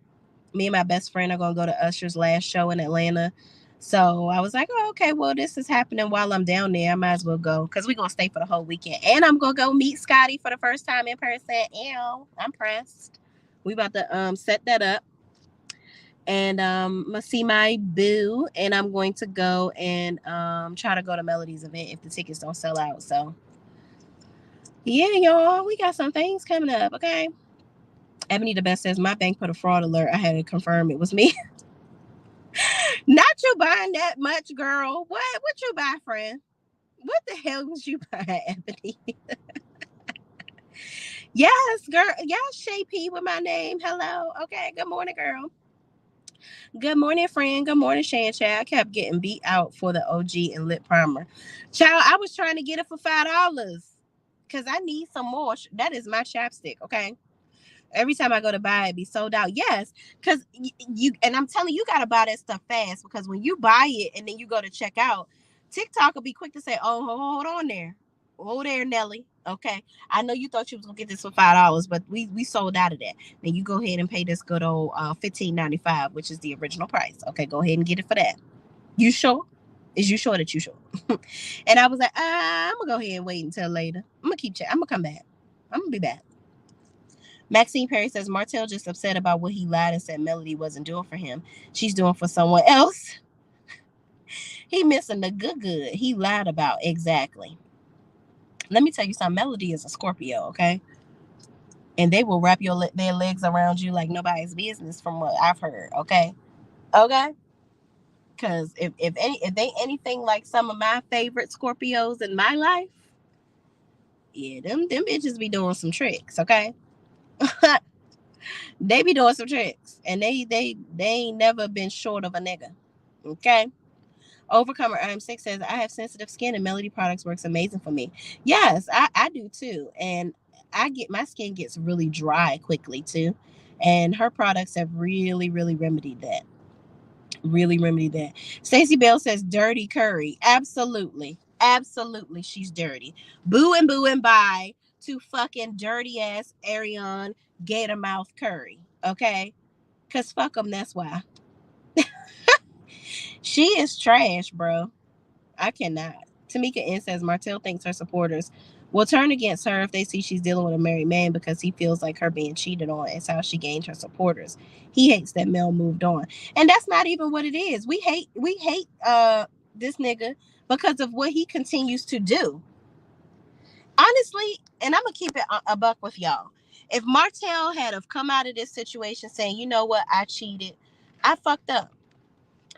Me and my best friend are gonna go to Usher's last show in Atlanta. So I was like, oh, okay, well, this is happening while I'm down there. I might as well go because we're gonna stay for the whole weekend. And I'm gonna go meet Scotty for the first time in person. Ew, I'm pressed. We about to set that up. And I'm gonna see my boo, and I'm going to go and try to go to Melody's event if the tickets don't sell out. So yeah, y'all, we got some things coming up, okay? Ebony the Best says my bank put a fraud alert. I had to confirm it was me. Not you buying that much, girl. What you buy, friend? What the hell was you buying, Ebony? Yes, girl. Yes, Shay P with my name. Hello. Okay. Good morning, girl. Good morning, friend. Good morning, Shan Chad. I kept getting beat out for the OG and lip primer. Child, I was trying to get it for $5 because I need some more. That is my chapstick, okay? Every time I go to buy it, be sold out. Yes, because you and I'm telling you, you got to buy that stuff fast because when you buy it and then you go to check out, TikTok will be quick to say, oh, hold on there. Hold there, Nelly. Okay. I know you thought you was going to get this for $5, but we sold out of that. Then you go ahead and pay this good old $15.95, which is the original price. Okay, go ahead and get it for that. You sure? Is you sure that you sure? And I was like, I'm going to go ahead and wait until later. I'm going to keep checking. I'm going to come back. I'm going to be back. Maxine Perry says Martell just upset about what he lied and said Melody wasn't doing for him. She's doing for someone else. He missing the good he lied about. Exactly. Let me tell you something. Melody is a Scorpio, okay? And they will wrap their legs around you like nobody's business from what I've heard, okay? Okay? Because if they anything like some of my favorite Scorpios in my life, yeah, them bitches be doing some tricks, okay? They be doing some tricks, and they ain't never been short of a nigga. Okay. Overcomer RM6 says I have sensitive skin and Melody products works amazing for me. Yes, I do too, and my skin gets really dry quickly too, and her products have really remedied that. Really remedied that. Stacey Bell says dirty curry. Absolutely, she's dirty. Boo and bye to fucking dirty ass Ariane Gator Mouth Curry. Okay, cause fuck them. That's why. She is trash, bro. I cannot. Tamika N says Martell thinks her supporters will turn against her if they see she's dealing with a married man because he feels like her being cheated on is how she gained her supporters. He hates that Mel moved on. And that's not even what it is. We hate this nigga because of what he continues to do. Honestly, and I'm gonna keep it a buck with y'all. If Martell had have come out of this situation saying, you know what, I cheated, I fucked up.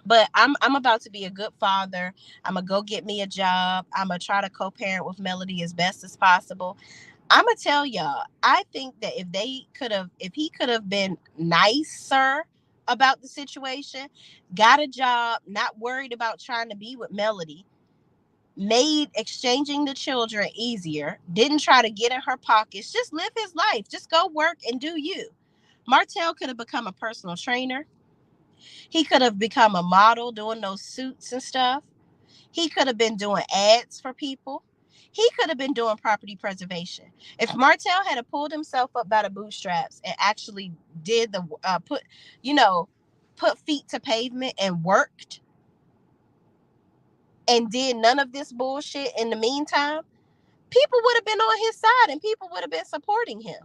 But I'm about to be a good father. I'm gonna go get me a job. I'm gonna try to co-parent with Melody as best as possible. I'm gonna tell y'all, I think that if he could have been nicer about the situation, got a job, not worried about trying to be with Melody, made exchanging the children easier, didn't try to get in her pockets, just live his life, just go work and do you. Martell could have become a personal trainer. He could have become a model doing those suits and stuff. He could have been doing ads for people. He could have been doing property preservation. If Martell had pulled himself up by the bootstraps and actually did the put feet to pavement and worked and did none of this bullshit in the meantime, people would have been on his side and people would have been supporting him.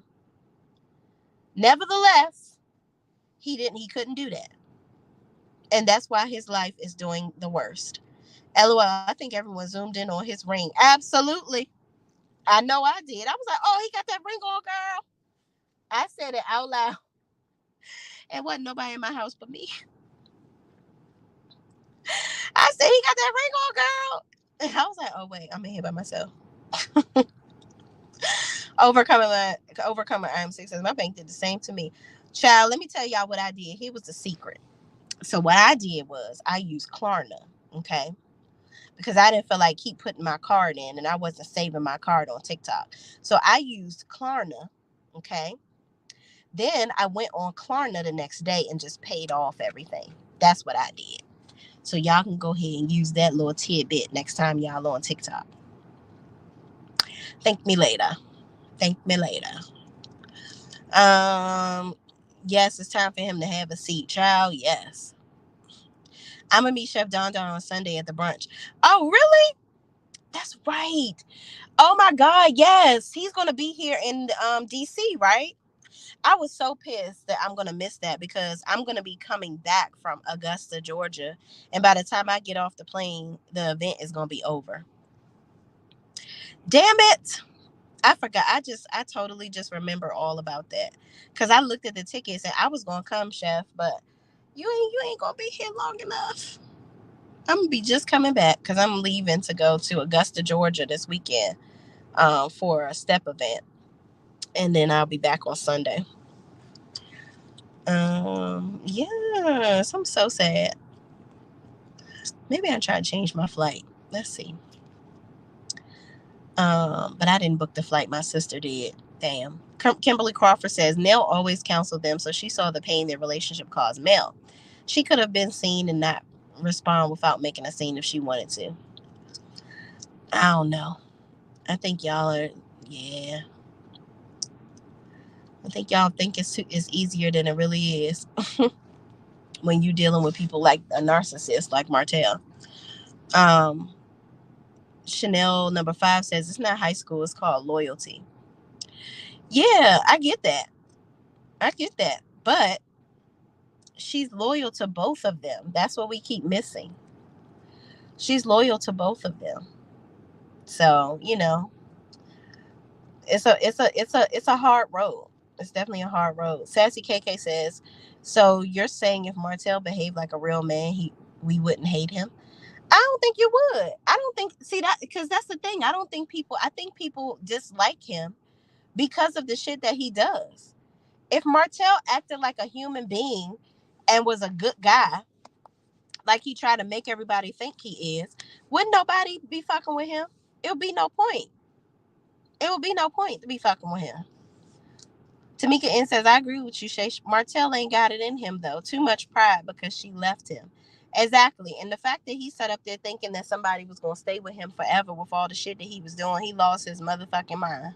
Nevertheless, he couldn't do that. And that's why his life is doing the worst. LOL, I think everyone zoomed in on his ring. Absolutely. I know I did. I was like, oh, he got that ring on, girl. I said it out loud. And wasn't nobody in my house but me. I said, he got that ring on, girl. And I was like, oh, wait, I'm in here by myself. Overcoming I am success. My bank did the same to me. Child, let me tell y'all what I did. Here was the secret. So what I did was I used Klarna, okay? Because I didn't feel like keep putting my card in and I wasn't saving my card on TikTok. So I used Klarna, okay? Then I went on Klarna the next day and just paid off everything. That's what I did. So y'all can go ahead and use that little tidbit next time y'all on TikTok. Thank me later. Thank me later. Yes, it's time for him to have a seat, child. Yes. I'm gonna meet Chef Don Don on Sunday at the brunch. Oh, really? That's right. Oh my God, yes. He's gonna be here in DC, right? I was so pissed that I'm gonna miss that because I'm gonna be coming back from Augusta, Georgia, and by the time I get off the plane, the event is gonna be over. Damn it! I forgot. I totally just remember all about that because I looked at the tickets and I was gonna come, Chef, but you ain't gonna be here long enough. I'm gonna be just coming back because I'm leaving to go to Augusta, Georgia this weekend for a step event, and then I'll be back on Sunday. Yes, I'm so sad. Maybe I try to change my flight. Let's see. But I didn't book the flight. My sister did. Damn. Kimberly Crawford says Nell always counseled them, so she saw the pain their relationship caused Mel. She could have been seen and not respond without making a scene if she wanted to. I don't know. I think y'all are, yeah. I think y'all think it's easier than it really is when you're dealing with people like a narcissist like Martell. Um, Chanel number 5 says it's not high school, it's called loyalty. Yeah, I get that. I get that. But she's loyal to both of them. That's what we keep missing. She's loyal to both of them. So, it's a hard road. It's definitely a hard road. Sassy KK says, so you're saying if Martell behaved like a real man, we wouldn't hate him? I don't think you would. I don't think, see that, because that's the thing. I think people dislike him because of the shit that he does. If Martell acted like a human being and was a good guy, like he tried to make everybody think he is, wouldn't nobody be fucking with him? It would be no point. It would be no point to be fucking with him. Tamika N says, I agree with you, Shay. Martell ain't got it in him, though. Too much pride because she left him. Exactly. And the fact that he sat up there thinking that somebody was going to stay with him forever with all the shit that he was doing, he lost his motherfucking mind.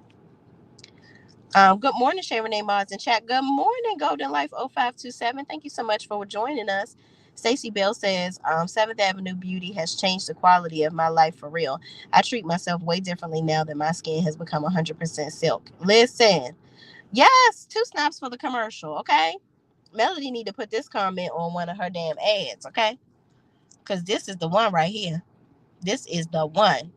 Good morning, Shay Renee Mods in chat. Good morning, Golden Life 0527. Thank you so much for joining us. Stacey Bell says, 7th Avenue Beauty has changed the quality of my life for real. I treat myself way differently now that my skin has become 100% silk. Listen, yes, 2 snaps for the commercial, okay? Melody need to put this comment on one of her damn ads, okay? Because this is the one right here. This is the one.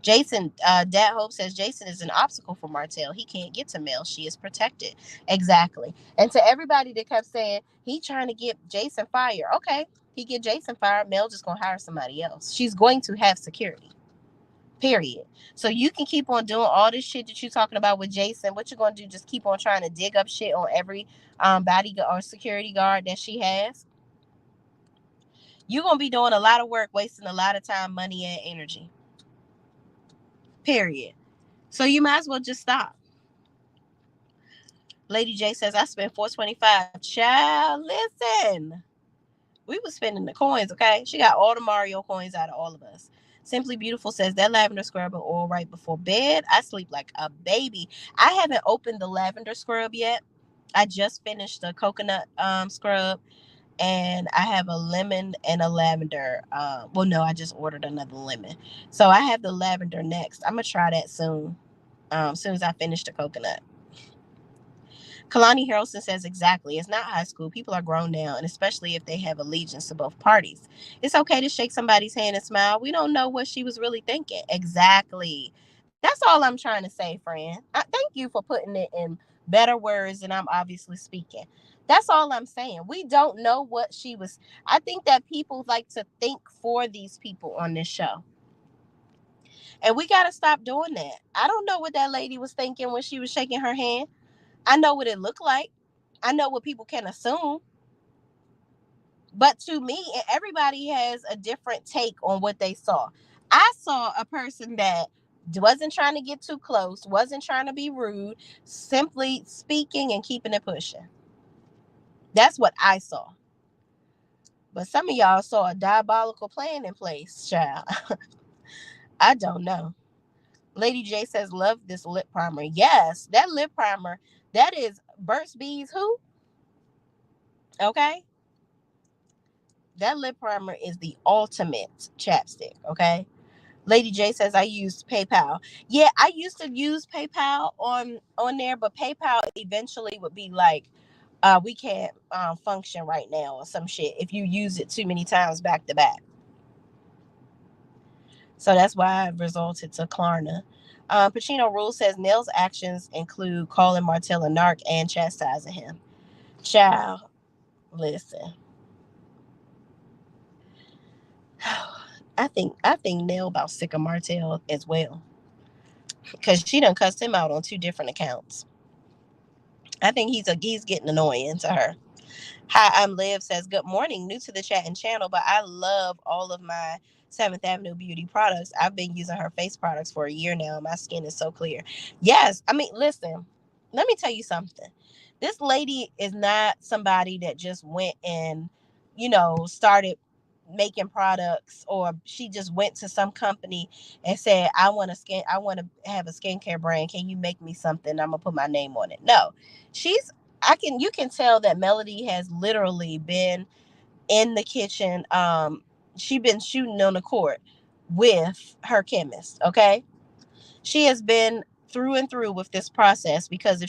Jason, Dad Hope says Jason is an obstacle for Martell. He can't get to Mel. She is protected. Exactly. And to everybody that kept saying he trying to get Jason fired. Okay, he get Jason fired. Mel just gonna hire somebody else. She's going to have security. Period. So you can keep on doing all this shit that you're talking about with Jason. What you're gonna do? Just keep on trying to dig up shit on every bodyguard or security guard that she has. You're gonna be doing a lot of work, wasting a lot of time, money, and energy. Period. So you might as well just stop. Lady J says, I spent $4.25. Child, listen. We was spending the coins, okay? She got all the Mario coins out of all of us. Simply Beautiful says, that lavender scrub oil right before bed. I sleep like a baby. I haven't opened the lavender scrub yet. I just finished the coconut scrub. And I have a lemon and a lavender. Well, no, I just ordered another lemon. So I have the lavender next. I'm going to try that soon. As soon as I finish the coconut. Kalani Harrelson says exactly. It's not high school. People are grown now, and especially if they have allegiance to both parties. It's okay to shake somebody's hand and smile. We don't know what she was really thinking. Exactly. That's all I'm trying to say, friend. Thank you for putting it in better words than I'm obviously speaking. That's all I'm saying. We don't know what she was. I think that people like to think for these people on this show. And we got to stop doing that. I don't know what that lady was thinking when she was shaking her hand. I know what it looked like. I know what people can assume. But to me, everybody has a different take on what they saw. I saw a person that wasn't trying to get too close, wasn't trying to be rude, simply speaking and keeping it pushing. That's what I saw. But some of y'all saw a diabolical plan in place, child. I don't know. Lady J says, love this lip primer. Yes, that lip primer, that is Burt's Bees who? Okay? That lip primer is the ultimate chapstick, okay? Lady J says I use PayPal. Yeah, I used to use PayPal on there, but PayPal eventually would be like, we can't function right now or some shit if you use it too many times back to back. So that's why I resorted to Klarna. Pacino Rule says Nell's actions include calling Martell a narc and chastising him. Child, listen. I think Nell about sick of Martell as well. Because she done cussed him out on 2 different accounts. I think he's getting annoying to her. Hi, I'm Liv says, good morning. New to the chat and channel, but I love all of my 7th Avenue Beauty products. I've been using her face products for a year now. My skin is so clear. Yes. I mean, listen, let me tell you something. This lady is not somebody that just went and, started making products, or she just went to some company and said, I want to have a skincare brand. Can you make me something? I'm gonna put my name on it. No, you can tell that Melody has literally been in the kitchen. She been shooting on the court with her chemist. Okay. She has been through and through with this process, because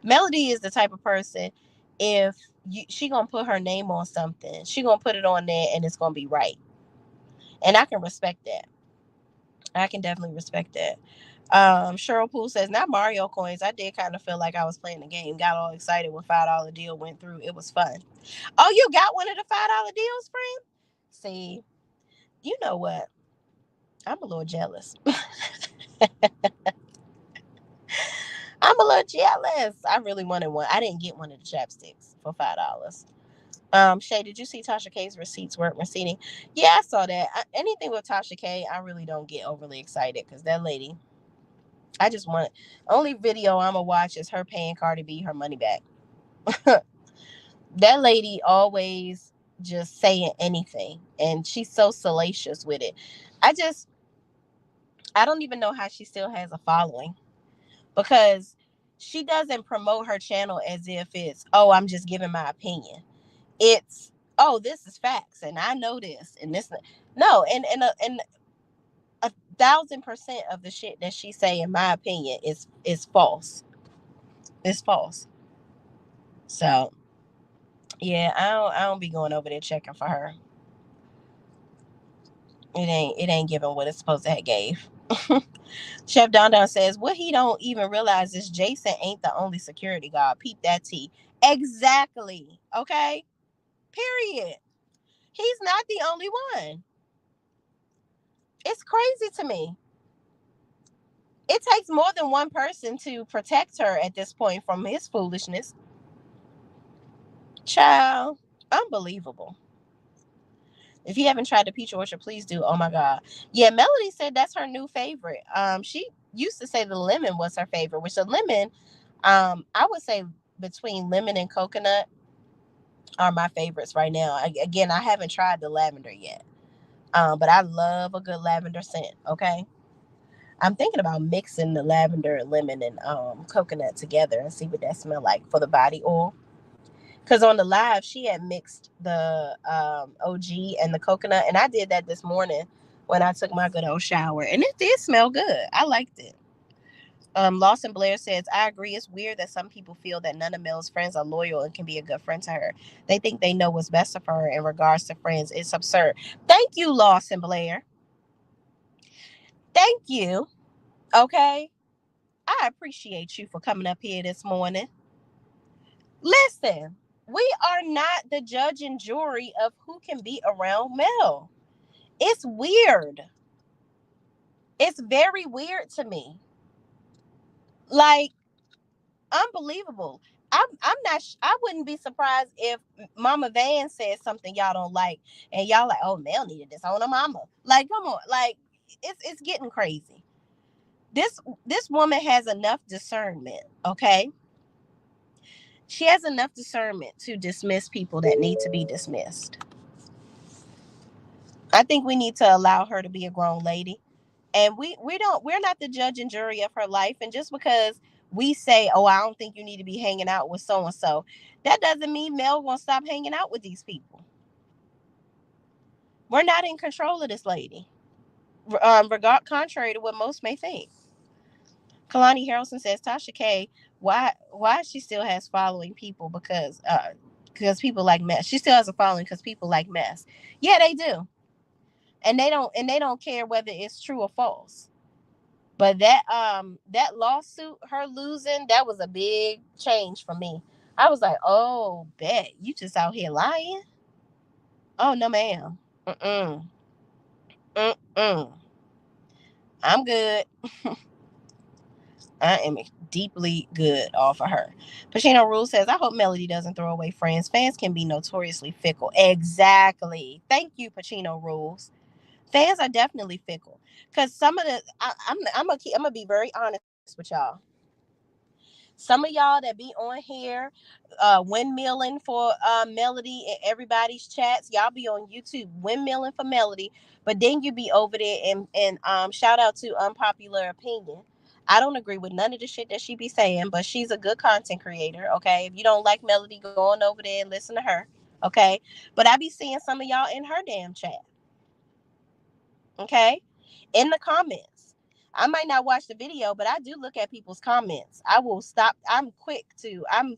Melody is the type of person, if she gonna put her name on something, she gonna put it on there and it's gonna be right. And I can respect that. I can definitely respect that. Cheryl Poole says, not Mario coins. I did kind of feel like I was playing the game. Got all excited when $5 deal went through. It was fun. Oh, you got one of the $5 deals, friend? See, you know what? I'm a little jealous. I'm a little jealous. I really wanted one. I didn't get one of the chapsticks for $5. Shay, did you see Tasha K's receipts weren't receipting? Yeah, I saw that. Anything with Tasha K, I really don't get overly excited, because that lady, I just want, only video I'm gonna watch is her paying Cardi B her money back. That lady always just saying anything, and she's so salacious with it. I don't even know how she still has a following, because she doesn't promote her channel as if it's, oh, I'm just giving my opinion. It's, oh, this is facts, and I know this, and this. No, and 1,000% of the shit that she say, in my opinion, is false. It's false. So yeah, I don't be going over there checking for her. It ain't giving what it's supposed to have gave. Chef Don Don says what he don't even realize is Jason ain't the only security guard. Peep that tea. Exactly. Okay. Period. He's not the only one. It's crazy to me. It takes more than one person to protect her at this point from his foolishness. Child, unbelievable. If you haven't tried the peach orchard, please do. Oh my god. Yeah, Melody said that's her new favorite. She used to say the lemon was her favorite, which the lemon, I would say between lemon and coconut are my favorites right now. Again, I haven't tried the lavender yet. But I love a good lavender scent, okay? I'm thinking about mixing the lavender, lemon, and coconut together and see what that smell like for the body oil. Because on the live, she had mixed the OG and the coconut, and I did that this morning when I took my good old shower, and it did smell good. I liked it. Lawson Blair says, I agree. It's weird that some people feel that none of Mel's friends are loyal and can be a good friend to her. They think they know what's best for her in regards to friends. It's absurd. Thank you, Lawson Blair. Thank you. Okay. I appreciate you for coming up here this morning. Listen, we are not the judge and jury of who can be around Mel. It's weird. It's very weird to me. Like, unbelievable. I'm not. I wouldn't be surprised if Mama Van said something y'all don't like, and y'all like, oh, Mel needed this on her mama. Like, come on, like, it's getting crazy. This woman has enough discernment. Okay, she has enough discernment to dismiss people that need to be dismissed. I think we need to allow her to be a grown lady, and we're not the judge and jury of her life. And just because we say, oh, I don't think you need to be hanging out with so and so, that doesn't mean Mel won't stop hanging out with these people. We're not in control of this lady, contrary to what most may think. Kalani Harrelson says Tasha K, why she still has following people because people like mess. She still has a following because people like mess. Yeah, they do. And they don't care whether it's true or false. But that lawsuit, her losing, that was a big change for me. I was like, oh, bet you just out here lying. Oh no, ma'am. Mm-mm. Mm-mm. I'm good. I am deeply good off of her. Pacino Rule says, I hope Melody doesn't throw away friends. Fans can be notoriously fickle. Exactly. Thank you, Pacino Rules. Fans are definitely fickle. Because some of the, I'm gonna be very honest with y'all. Some of y'all that be on here, windmilling for Melody and everybody's chats. Y'all be on YouTube windmilling for Melody, but then you be over there and shout out to Unpopular Opinion. I don't agree with none of the shit that she be saying, but she's a good content creator. Okay, if you don't like Melody, go on over there and listen to her. Okay, but I be seeing some of y'all in her damn chat. Okay, in the comments. I might not watch the video, but I do look at people's comments. I will stop. I'm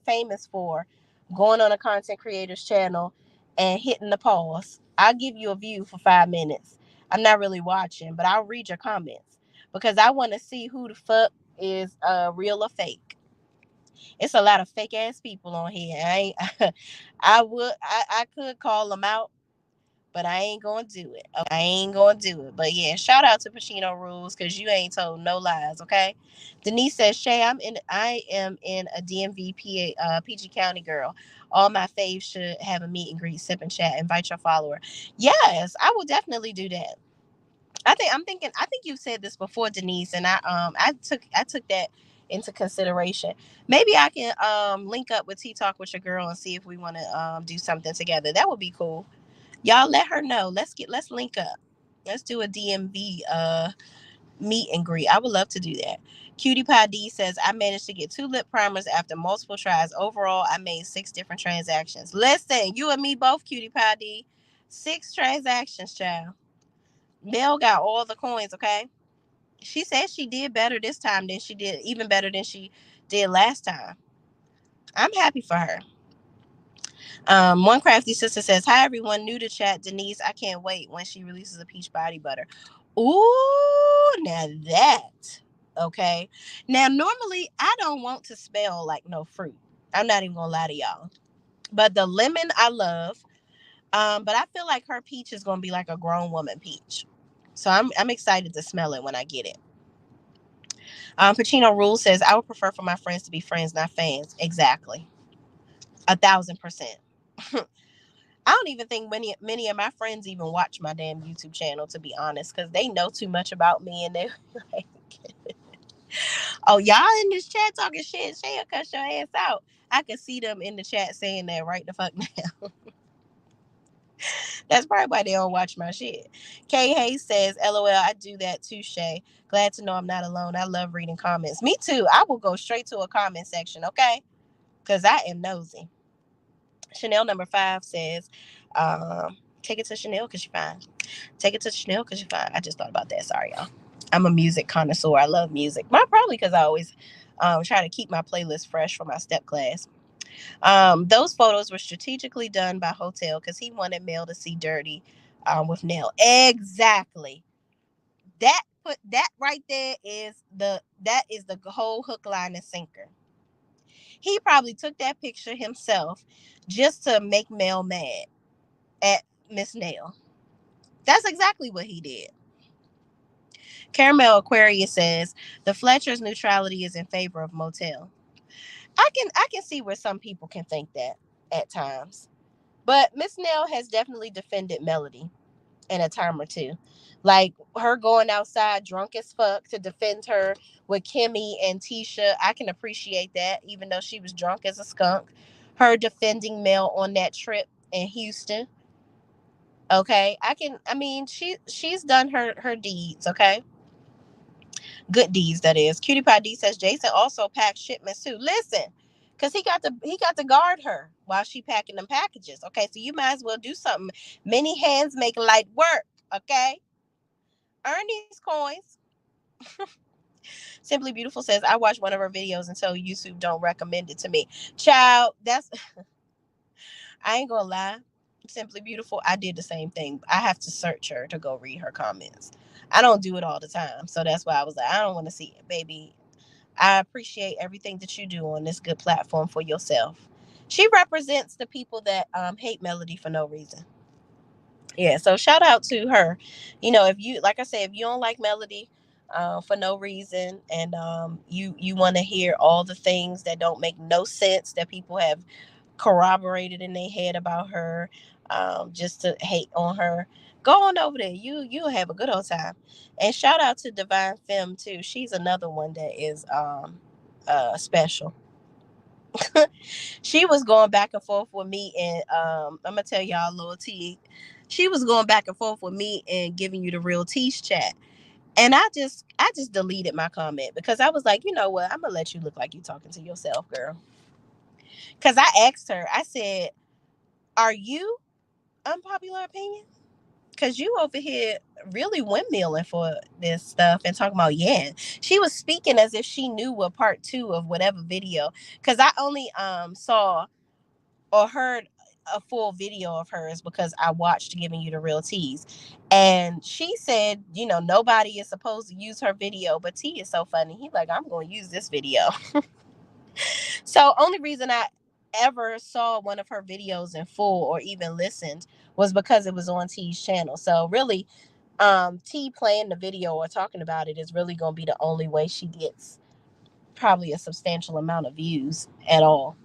famous for going on a content creator's channel and hitting the pause. I'll give you a view for 5 minutes. I'm not really watching, but I'll read your comments because I want to see who the fuck is real or fake. It's a lot of fake ass people on here. I could call them out, but I ain't gonna do it. I ain't gonna do it. But yeah, shout out to Pacino Rules because you ain't told no lies, okay? Denise says, Shay, I am in a DMV PG County girl. All my faves should have a meet and greet, sip and chat, invite your follower. Yes, I will definitely do that. I think you've said this before, Denise, and I took that into consideration. Maybe I can link up with T Talk with your girl and see if we want to do something together. That would be cool. Y'all let her know. Let's link up. Let's do a DMV meet and greet. I would love to do that. Cutie Pie D says, I managed to get 2 lip primers after multiple tries. Overall, I made 6 different transactions. Listen, you and me both, Cutie Pie D. 6 transactions, child. Mel got all the coins, okay? She said she did better this time than she did, even better than she did last time. I'm happy for her. One crafty sister says, hi, everyone. New to chat. Denise, I can't wait when she releases a peach body butter. Ooh, now that. Okay. Now, normally, I don't want to smell like no fruit. I'm not even going to lie to y'all. But the lemon, I love. But I feel like her peach is going to be like a grown woman peach. So I'm excited to smell it when I get it. Pacino Rule says, I would prefer for my friends to be friends, not fans. Exactly. 1,000%. I don't even think many of my friends even watch my damn YouTube channel, to be honest, because they know too much about me, and they're like, oh, y'all in this chat talking shit, Shay will cut your ass out. I can see them in the chat saying that right the fuck now. That's probably why they don't watch my shit. Kay Hayes says, LOL, I do that too, Shay. Glad to know I'm not alone. I love reading comments. Me too. I will go straight to a comment section, okay? Because I am nosy. Chanel number 5 says, take it to Chanel because you're fine. Take it to Chanel because you're fine. I just thought about that. Sorry, y'all. I'm a music connoisseur. I love music. Probably because I always try to keep my playlist fresh for my step class. Those photos were strategically done by Hotel because he wanted Mel to see Dirty with Nell. Exactly. That right there is the whole hook, line, and sinker. He probably took that picture himself just to make Mel mad at Miss Nell. That's exactly what he did. Caramel Aquarius says the Fletcher's neutrality is in favor of Motel. I can see where some people can think that at times. But Miss Nell has definitely defended Melody in a time or two. Like her going outside drunk as fuck to defend her with Kimmy and Tisha. I can appreciate that, even though she was drunk as a skunk. Her defending Mel on that trip in Houston. Okay. She's done her deeds, okay? Good deeds, that is. Cutie Pie D says Jason also packed shipments too. Listen, because he got to guard her while she packing them packages. Okay, so you might as well do something. Many hands make light work. Okay, earn these coins. Simply Beautiful says I watched one of her videos until YouTube don't recommend it to me. Child, that's I ain't gonna lie. Simply Beautiful, I did the same thing. I have to search her to go read her comments. I don't do it all the time, so that's why I was like, I don't want to see it, baby. I appreciate everything that you do on this good platform for yourself. She represents the people that hate Melody for no reason. Yeah, so shout out to her. You know, if you, like I said, if you don't like Melody for no reason, and you want to hear all the things that don't make no sense that people have corroborated in their head about her, just to hate on her, go on over there. You'll have a good old time. And shout out to Divine Femme too. She's another one that is special. She was going back and forth with me, and I'm gonna tell y'all a little tea. She was going back and forth with me and giving you the real tease chat. And I just deleted my comment because I was like, you know what? I'm gonna let you look like you talking to yourself, girl. Because I asked her, I said, are you unpopular opinion? Because you over here really windmilling for this stuff and talking about, yeah. She was speaking as if she knew what part 2 of whatever video. Because I only saw or heard a full video of hers because I watched Giving You the Real Tease. And she said, you know, nobody is supposed to use her video, but T is so funny. He like, I'm going to use this video. So only reason I ever saw one of her videos in full or even listened was because it was on T's channel. So really, T playing the video or talking about it is really going to be the only way she gets probably a substantial amount of views at all,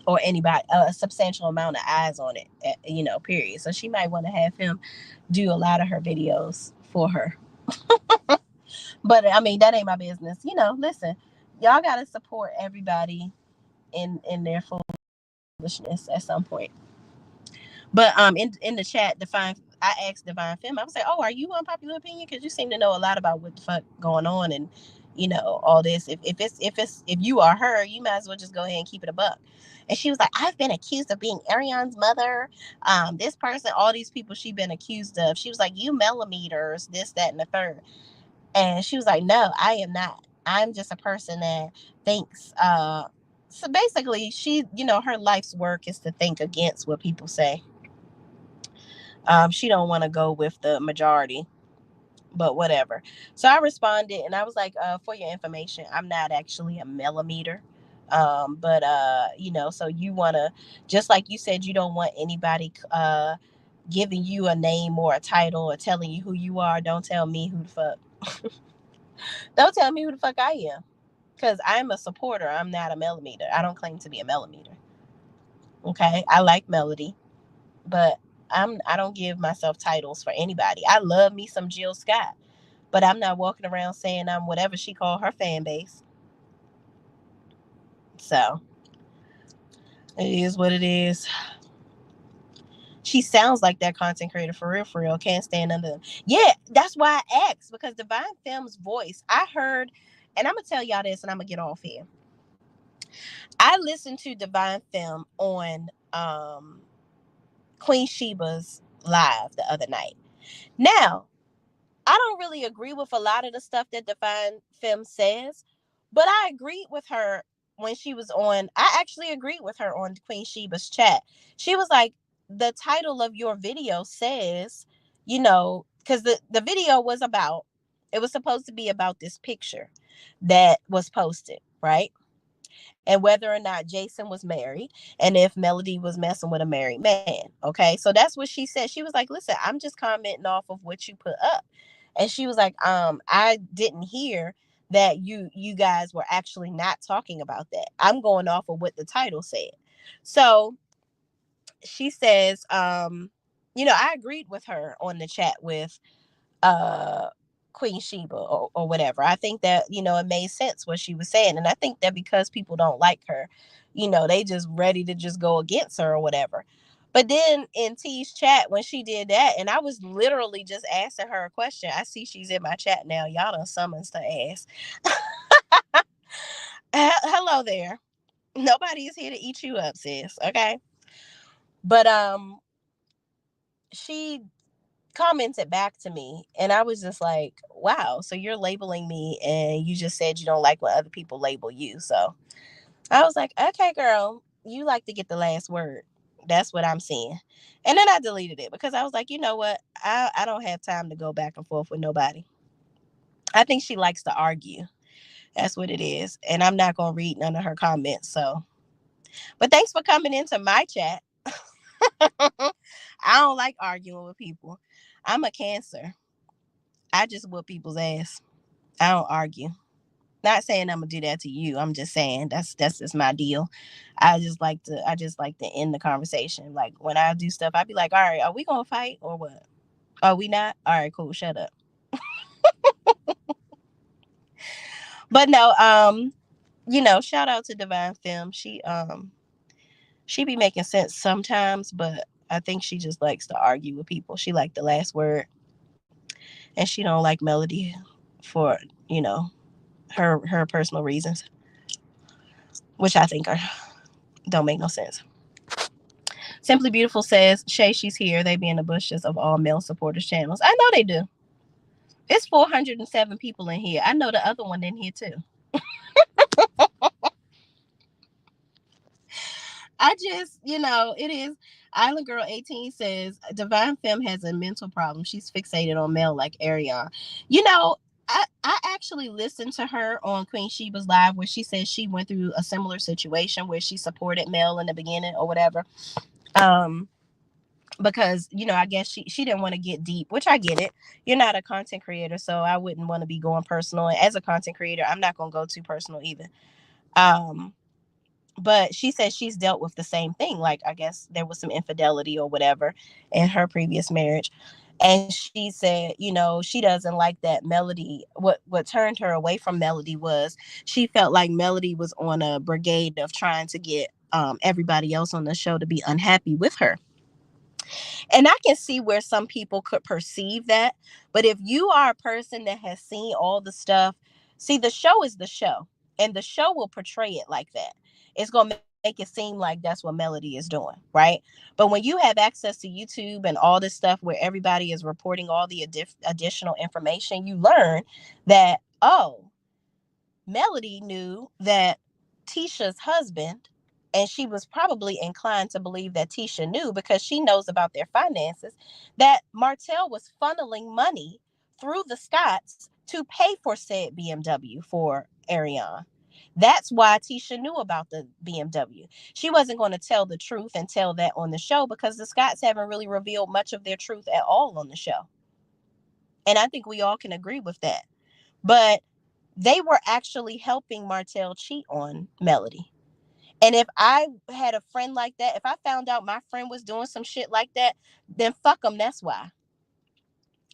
or anybody, a substantial amount of eyes on it, you know, period. So she might want to have him do a lot of her videos for her. But I mean, that ain't my business. You know, listen, y'all got to support everybody in their foolishness at some point. But in the chat, I asked Divine Femme, I was like, oh, are you unpopular opinion? Because you seem to know a lot about what the fuck going on, and all this. If you are her, you might as well just go ahead and keep it a buck. And she was like, I've been accused of being Arion's mother. This person, all these people she been accused of. She was like, you millimeters, this, that, and the third. And she was like, no, I am not. I'm just a person that thinks. So basically, she, her life's work is to think against what people say. She don't want to go with the majority, but whatever. So I responded and I was like, for your information, I'm not actually a millimeter. But so you want to, just like you said, you don't want anybody giving you a name or a title or telling you who you are. Don't tell me who the fuck. Don't tell me who the fuck I am. Because I'm a supporter. I'm not a millimeter. I don't claim to be a millimeter. Okay. I like melody, but I don't give myself titles for anybody. I love me some Jill Scott, but I'm not walking around saying I'm whatever she called her fan base. So it is what it is. She sounds like that content creator for real, for real. Can't stand under them. Yeah, that's why I asked, because Divine Femme's voice, I heard, and I'm gonna tell y'all this, and I'm gonna get off here. I listened to Divine Femme on Queen Sheba's live the other night. Now, I don't really agree with a lot of the stuff that Divine Femme says, but I agreed with her when she was on. I actually agreed with her on Queen Sheba's chat. She was like, the title of your video says, because the video was about, it was supposed to be about this picture that was posted, right? And whether or not Jason was married, and if Melody was messing with a married man. Okay. So that's what she said. She was like, listen, I'm just commenting off of what you put up. And she was like, I didn't hear that you guys were actually not talking about that. I'm going off of what the title said. So she says, I agreed with her on the chat with uh Queen Sheba or whatever. I think that, it made sense what she was saying. And I think that because people don't like her, they just ready to just go against her or whatever. But then in T's chat, when she did that, and I was literally just asking her a question. I see she's in my chat now. Y'all done summons to ask. Hello there. Nobody is here to eat you up, sis. Okay. But she commented back to me, and I was just like, wow, so you're labeling me, and you just said you don't like when other people label you. So I was like, okay, girl, you like to get the last word. That's what I'm seeing. And then I deleted it because I was like, you know what, I don't have time to go back and forth with nobody. I think she likes to argue. That's what it is. And I'm not going to read none of her comments. So, but thanks for coming into my chat. I don't like arguing with people. I'm a Cancer. I just whoop people's ass. I don't argue. Not saying I'm gonna do that to you. I'm just saying that's just my deal. I just like to end the conversation. Like when I do stuff, I be like, all right, are we gonna fight or what? Are we not? All right, cool, shut up. But no, shout out to Divine Femme. She be making sense sometimes, but I think she just likes to argue with people. She like the last word. And she don't like Melody for, her personal reasons, which I think don't make no sense. Simply Beautiful says, Shay, she's here. They be in the bushes of all male supporters channels. I know they do. It's 407 people in here. I know the other one in here too. I just, it is. Island Girl 18 says, Divine Femme has a mental problem. She's fixated on male like Arion. I actually listened to her on Queen Sheba's live where she says she went through a similar situation where she supported Mel in the beginning or whatever. Because, I guess she didn't want to get deep, which I get it. You're not a content creator, so I wouldn't want to be going personal. And as a content creator, I'm not going to go too personal either. But she says she's dealt with the same thing. Like, I guess there was some infidelity or whatever in her previous marriage. And she said, she doesn't like that Melody. What turned her away from Melody was she felt like Melody was on a brigade of trying to get everybody else on the show to be unhappy with her. And I can see where some people could perceive that. But if you are a person that has seen all the stuff See, the show is the show, and the show will portray it like that. It's going to make it seem like that's what Melody is doing, right? But when you have access to YouTube and all this stuff where everybody is reporting all the additional information, you learn that, oh, Melody knew that Tisha's husband, and she was probably inclined to believe that Tisha knew because she knows about their finances, that Martell was funneling money through the Scotts to pay for said BMW for Ariane. That's why Tisha knew about the BMW. She wasn't going to tell the truth and tell that on the show because the Scotts haven't really revealed much of their truth at all on the show. And I think we all can agree with that. But they were actually helping Martell cheat on Melody. And if I had a friend like that, if I found out my friend was doing some shit like that, then fuck them. That's why.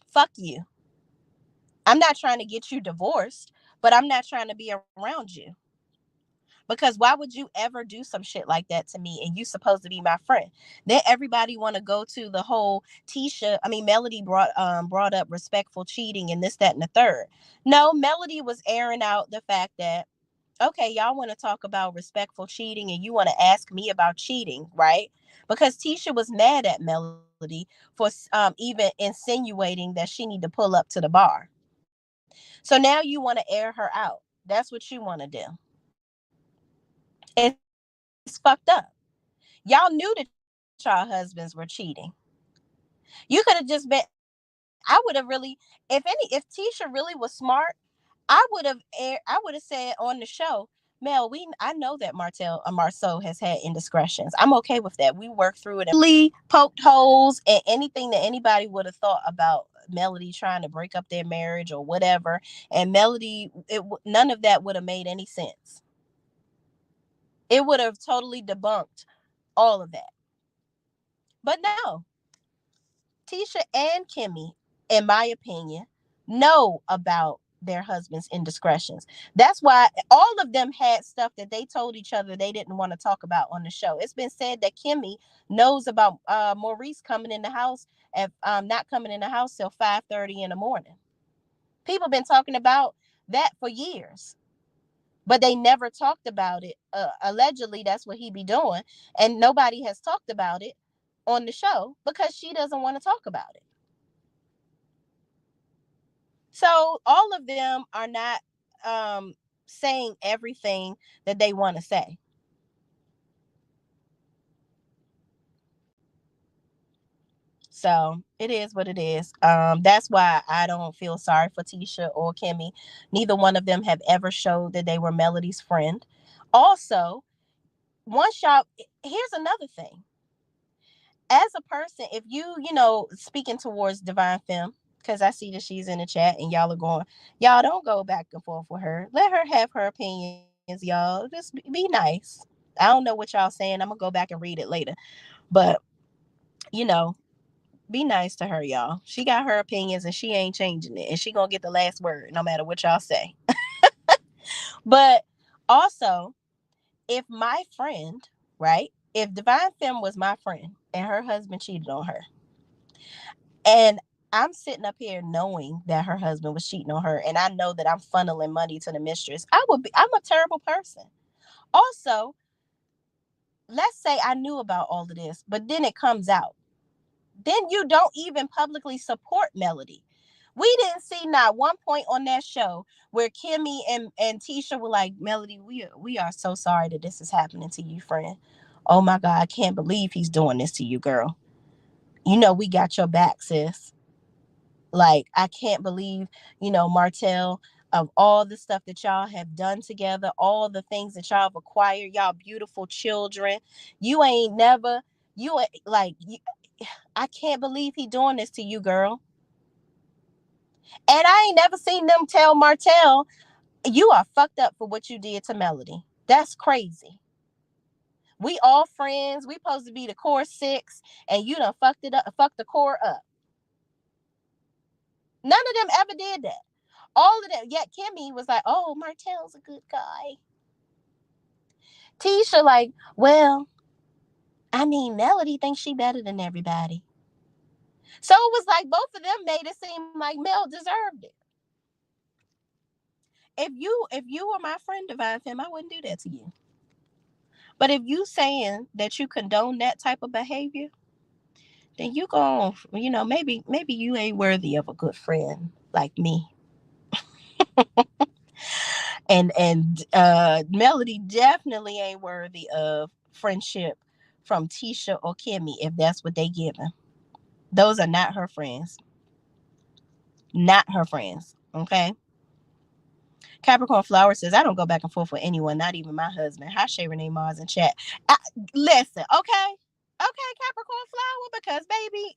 Fuck you. I'm not trying to get you divorced, but I'm not trying to be around you. Because why would you ever do some shit like that to me and you supposed to be my friend? Then everybody want to go to the whole Melody brought up respectful cheating and this, that, and the third. No, Melody was airing out the fact that, okay, y'all want to talk about respectful cheating and you want to ask me about cheating, right? Because Tisha was mad at Melody for even insinuating that she need to pull up to the bar. So now you want to air her out. That's what you want to do. It's fucked up. Y'all knew that y'all husbands were cheating. You could have just been, I would have really, if Tisha really was smart, I would have said on the show, Mel, I know that Marceau has had indiscretions. I'm okay with that. We worked through it and poked holes and anything that anybody would have thought about Melody trying to break up their marriage or whatever. And Melody, none of that would have made any sense. It would have totally debunked all of that. But no, Tisha and Kimmy, in my opinion, know about their husband's indiscretions. That's why all of them had stuff that they told each other they didn't want to talk about on the show. It's been said that Kimmy knows about Maurice coming in the house at not coming in the house till 5:30 in the morning. People been talking about that for years, but they never talked about it. Allegedly, that's what he be doing, and nobody has talked about it on the show because she doesn't want to talk about it. So all of them are not saying everything that they want to say. So it is what it is. That's why I don't feel sorry for Tisha or Kimmy. Neither one of them have ever showed that they were Melody's friend. Also, once y'all, here's another thing. As a person, if speaking towards Divine Femme, because I see that she's in the chat and y'all are going, y'all don't go back and forth with her. Let her have her opinions, y'all. Just be nice. I don't know what y'all saying. I'm gonna go back and read it later. But, you know, be nice to her, y'all. She got her opinions and she ain't changing it. And she gonna get the last word no matter what y'all say. But also, if my friend, right? If Divine Femme was my friend and her husband cheated on her, and I'm sitting up here knowing that her husband was cheating on her, and I know that I'm funneling money to the mistress, I'm a terrible person. Also, let's say I knew about all of this, but then it comes out. Then you don't even publicly support Melody. We didn't see not one point on that show where Kimmy and Tisha were like, Melody, we are so sorry that this is happening to you, friend. Oh my God, I can't believe he's doing this to you, girl. You know we got your back, sis. Like, I can't believe, Martell, of all the stuff that y'all have done together, all the things that y'all have acquired, y'all beautiful children. You ain't never, you ain't like, I can't believe he doing this to you, girl. And I ain't never seen them tell Martell, you are fucked up for what you did to Melody. That's crazy. We all friends. We supposed to be the core six, and you done fucked it up, fucked the core up. None of them ever did that. All of them. Yet Kimmy was like, oh, Martell's a good guy. Tisha like, well, Melody thinks she better than everybody. So it was like both of them made it seem like Mel deserved it. if you were my friend, Divine Femme, I wouldn't do that to you. But if you saying that you condone that type of behavior, then you go, maybe you ain't worthy of a good friend like me. And Melody definitely ain't worthy of friendship from Tisha or Kimmy if that's what they giving. Those are not her friends. Not her friends. Okay. Capricorn Flower says, I don't go back and forth with anyone, not even my husband. Hi, Shay Renee Mars in chat. Listen, okay? Okay, Capricorn Flower, because baby,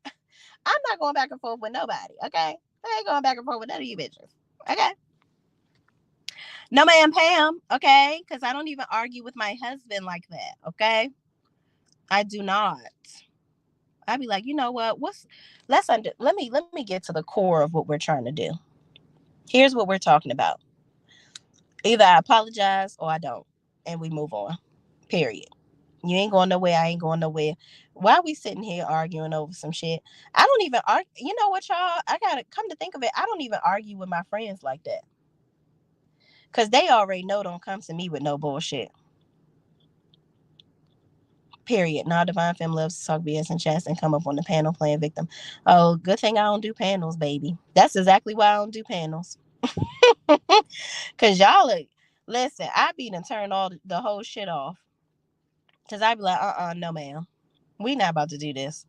I'm not going back and forth with nobody, okay? I ain't going back and forth with none of you bitches. Okay? No, ma'am, Pam, okay? Because I don't even argue with my husband like that, okay? I do not. I'd be like, you know what? Let me get to the core of what we're trying to do. Here's what we're talking about. Either I apologize or I don't, and we move on. Period. You ain't going nowhere. I ain't going nowhere. Why are we sitting here arguing over some shit? I don't even argue. You know what, y'all? I gotta come to think of it. I don't even argue with my friends like that, cause they already know don't come to me with no bullshit. Period. Now, Divine Femme loves to talk BS and chats and come up on the panel playing victim. Oh, good thing I don't do panels, baby. That's exactly why I don't do panels. Cause y'all are, listen, I be done turn all the whole shit off. Cause I be like, no, ma'am. We not about to do this.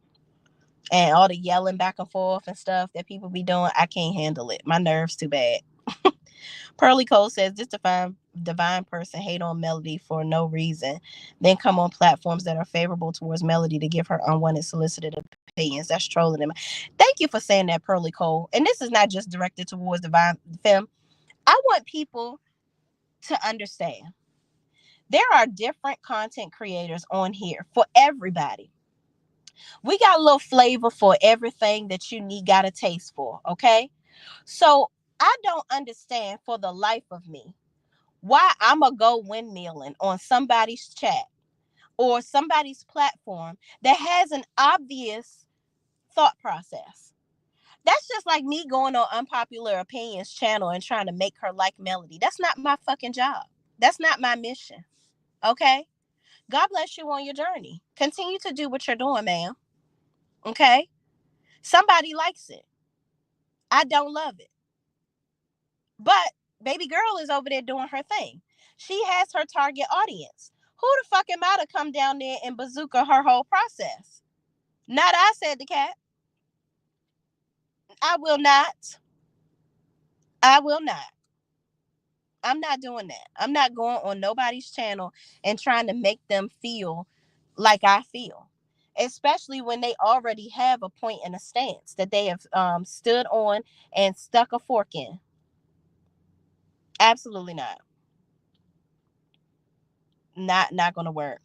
And all the yelling back and forth and stuff that people be doing, I can't handle it. My nerves too bad. Pearly Cole says this divine person hate on Melody for no reason, then come on platforms that are favorable towards Melody to give her unwanted solicited opinions. That's trolling them. Thank you for saying that, Pearly Cole. And this is not just directed towards Divine Femme. I want people to understand there are different content creators on here for everybody. We got a little flavor for everything that you need, got a taste for, okay? So I don't understand for the life of me why I'm going to go windmilling on somebody's chat or somebody's platform that has an obvious thought process. That's just like me going on Unpopular Opinions channel and trying to make her like Melody. That's not my fucking job. That's not my mission, okay? God bless you on your journey. Continue to do what you're doing, ma'am, okay? Somebody likes it. I don't love it. But baby girl is over there doing her thing. She has her target audience. Who the fuck am I to come down there and bazooka her whole process? Not I, said the cat. I will not. I will not. I'm not doing that. I'm not going on nobody's channel and trying to make them feel like I feel. Especially when they already have a point and a stance that they have stood on and stuck a fork in. Absolutely not. Not gonna work.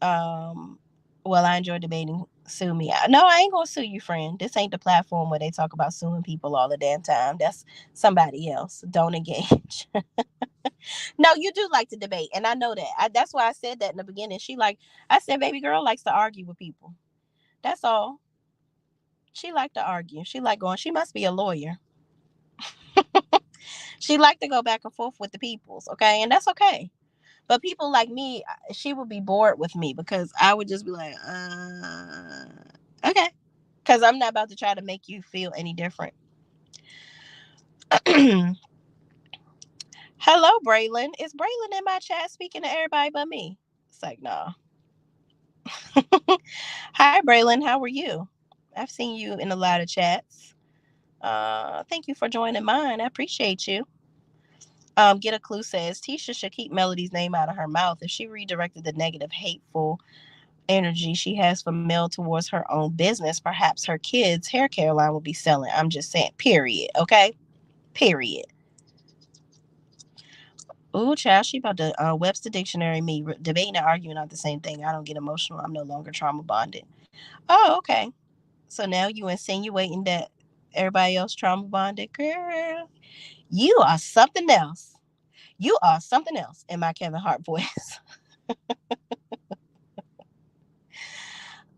Well, I enjoy debating. Sue me. No, I ain't gonna sue you, friend. This ain't the platform where they talk about suing people all the damn time. That's somebody else. Don't engage. No, you do like to debate, and I know that. That's why I said that in the beginning. I said, baby girl likes to argue with people. That's all. She liked to argue. She like going. She must be a lawyer. She liked to go back and forth with the peoples. Okay, and that's okay. But people like me, she would be bored with me because I would just be like, okay. Because I'm not about to try to make you feel any different. Hello, Braylon. Is Braylon in my chat speaking to everybody but me? It's like, no. Hi, Braylon. How are you? I've seen you in a lot of chats. Thank you for joining mine. I appreciate you. Get a Clue says Tisha should keep Melody's name out of her mouth. If she redirected the negative, hateful energy she has for Mel towards her own business, perhaps her kids' hair care line will be selling. I'm just saying, period. Okay? Period. Ooh, child, she about to Webster Dictionary me. Debating and arguing not the same thing. I don't get emotional. I'm no longer trauma bonded. Oh, okay. So now you insinuating that everybody else trauma bonded? Girl, you are something else. You are something else in my Kevin Hart voice.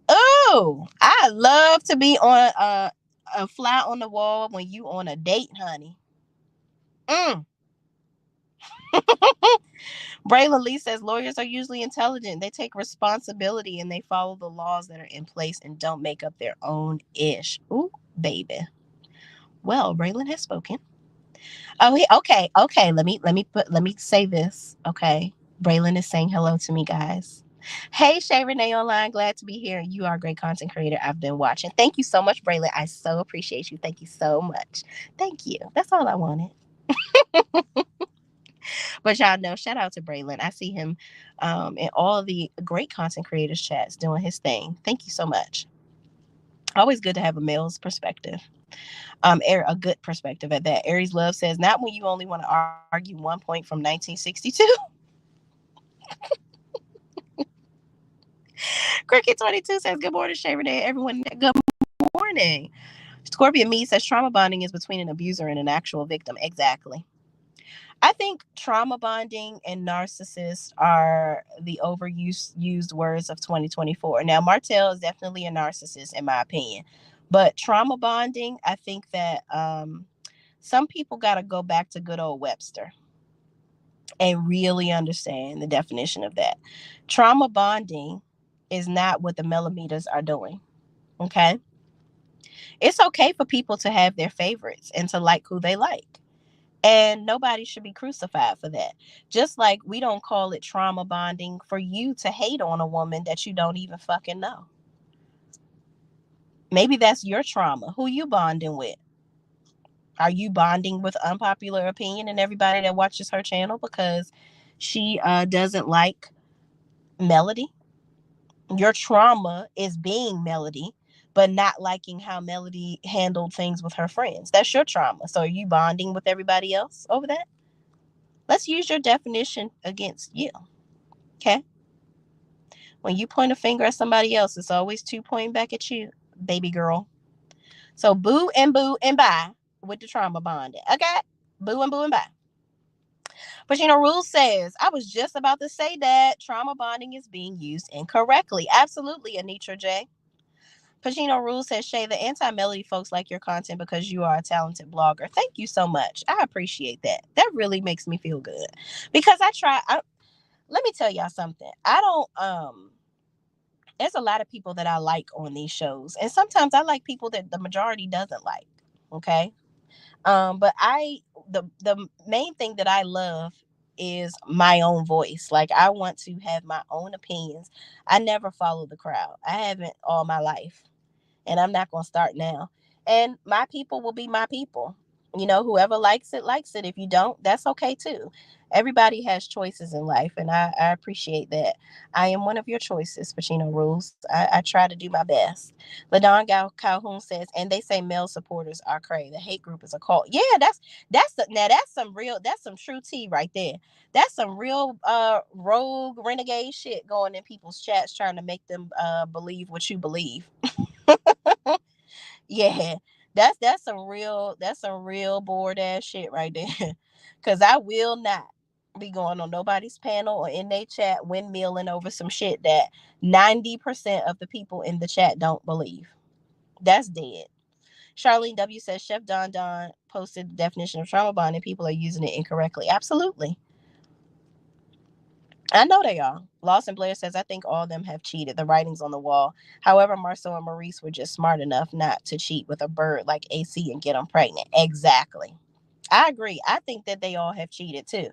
Oh, I love to be on a fly on the wall when you on a date, honey. Braylon Lee says lawyers are usually intelligent. They take responsibility and they follow the laws that are in place and don't make up their own ish. Ooh, baby. Well, Braylon has spoken. Oh, okay. Let me say this. Okay, Braylon is saying hello to me, guys. Hey, Shay Renee Online, glad to be here. You are a great content creator. I've been watching. Thank you so much, Braylon. I so appreciate you. Thank you so much. Thank you. That's all I wanted. But y'all know, shout out to Braylon. I see him in all of the great content creators chats doing his thing. Thank you so much. Always good to have a male's perspective. A good perspective at that. Aries Love says, not when you only want to argue 1 point from 1962. Cricket 22 says, good morning, Shay Renee. Everyone, good morning. Scorpio Me says, trauma bonding is between an abuser and an actual victim. Exactly. I think trauma bonding and narcissist are the overused words of 2024. Now, Martell is definitely a narcissist, in my opinion. But trauma bonding, I think that some people got to go back to good old Webster and really understand the definition of that. Trauma bonding is not what the millimeters are doing. Okay. It's okay for people to have their favorites and to like who they like. And nobody should be crucified for that. Just like we don't call it trauma bonding for you to hate on a woman that you don't even fucking know. Maybe that's your trauma. Who you bonding with? Are you bonding with unpopular opinion and everybody that watches her channel because she doesn't like Melody? Your trauma is being Melody, but not liking how Melody handled things with her friends. That's your trauma. So are you bonding with everybody else over that? Let's use your definition against you. Okay? When you point a finger at somebody else, it's always two pointing back at you, baby girl. So boo and bye with the trauma bonding. Okay? Boo and bye. But Rule says, I was just about to say that trauma bonding is being used incorrectly. Absolutely, Anitra J. Pacino Rule says, Shay, the anti-melody folks like your content because you are a talented blogger. Thank you so much. I appreciate that. That really makes me feel good. Because let me tell y'all something. I don't there's a lot of people that I like on these shows. And sometimes I like people that the majority doesn't like. Okay. But the main thing that I love is my own voice. Like I want to have my own opinions. I never follow the crowd. I haven't all my life. And I'm not going to start now. And my people will be my people. Whoever likes it, likes it. If you don't, that's okay too. Everybody has choices in life, and I appreciate that. I am one of your choices, Pacino Rules. I try to do my best. LaDon Calhoun says, and they say male supporters are crazy. The hate group is a cult. Yeah, that's some real, that's some true tea right there. That's some real rogue renegade shit going in people's chats trying to make them believe what you believe. Yeah, that's some real bored ass shit right there. Cause I will not be going on nobody's panel or in their chat windmilling over some shit that 90% of the people in the chat don't believe. That's dead. Charlene W says Chef Don posted the definition of trauma bond and people are using it incorrectly. Absolutely. I know they are. Lawson Blair says, I think all of them have cheated. The writing's on the wall. However, Marceau and Maurice were just smart enough not to cheat with a bird like AC and get them pregnant. Exactly. I agree. I think that they all have cheated too,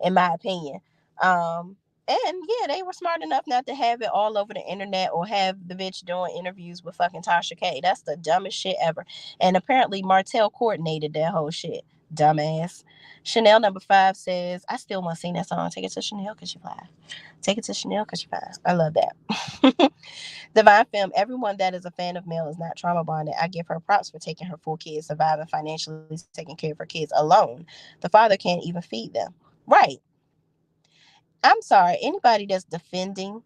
in my opinion. And yeah, they were smart enough not to have it all over the internet or have the bitch doing interviews with fucking Tasha K. That's the dumbest shit ever. And apparently Martell coordinated that whole shit. Dumbass. Chanel number 5 says, I still want to sing that song. Take it to Chanel because you fly. Take it to Chanel because you fly. I love that. Divine Film, everyone that is a fan of Mel is not trauma bonded. I give her props for taking her 4 kids, surviving financially, taking care of her kids alone. The father can't even feed them. Right. I'm sorry. Anybody that's defending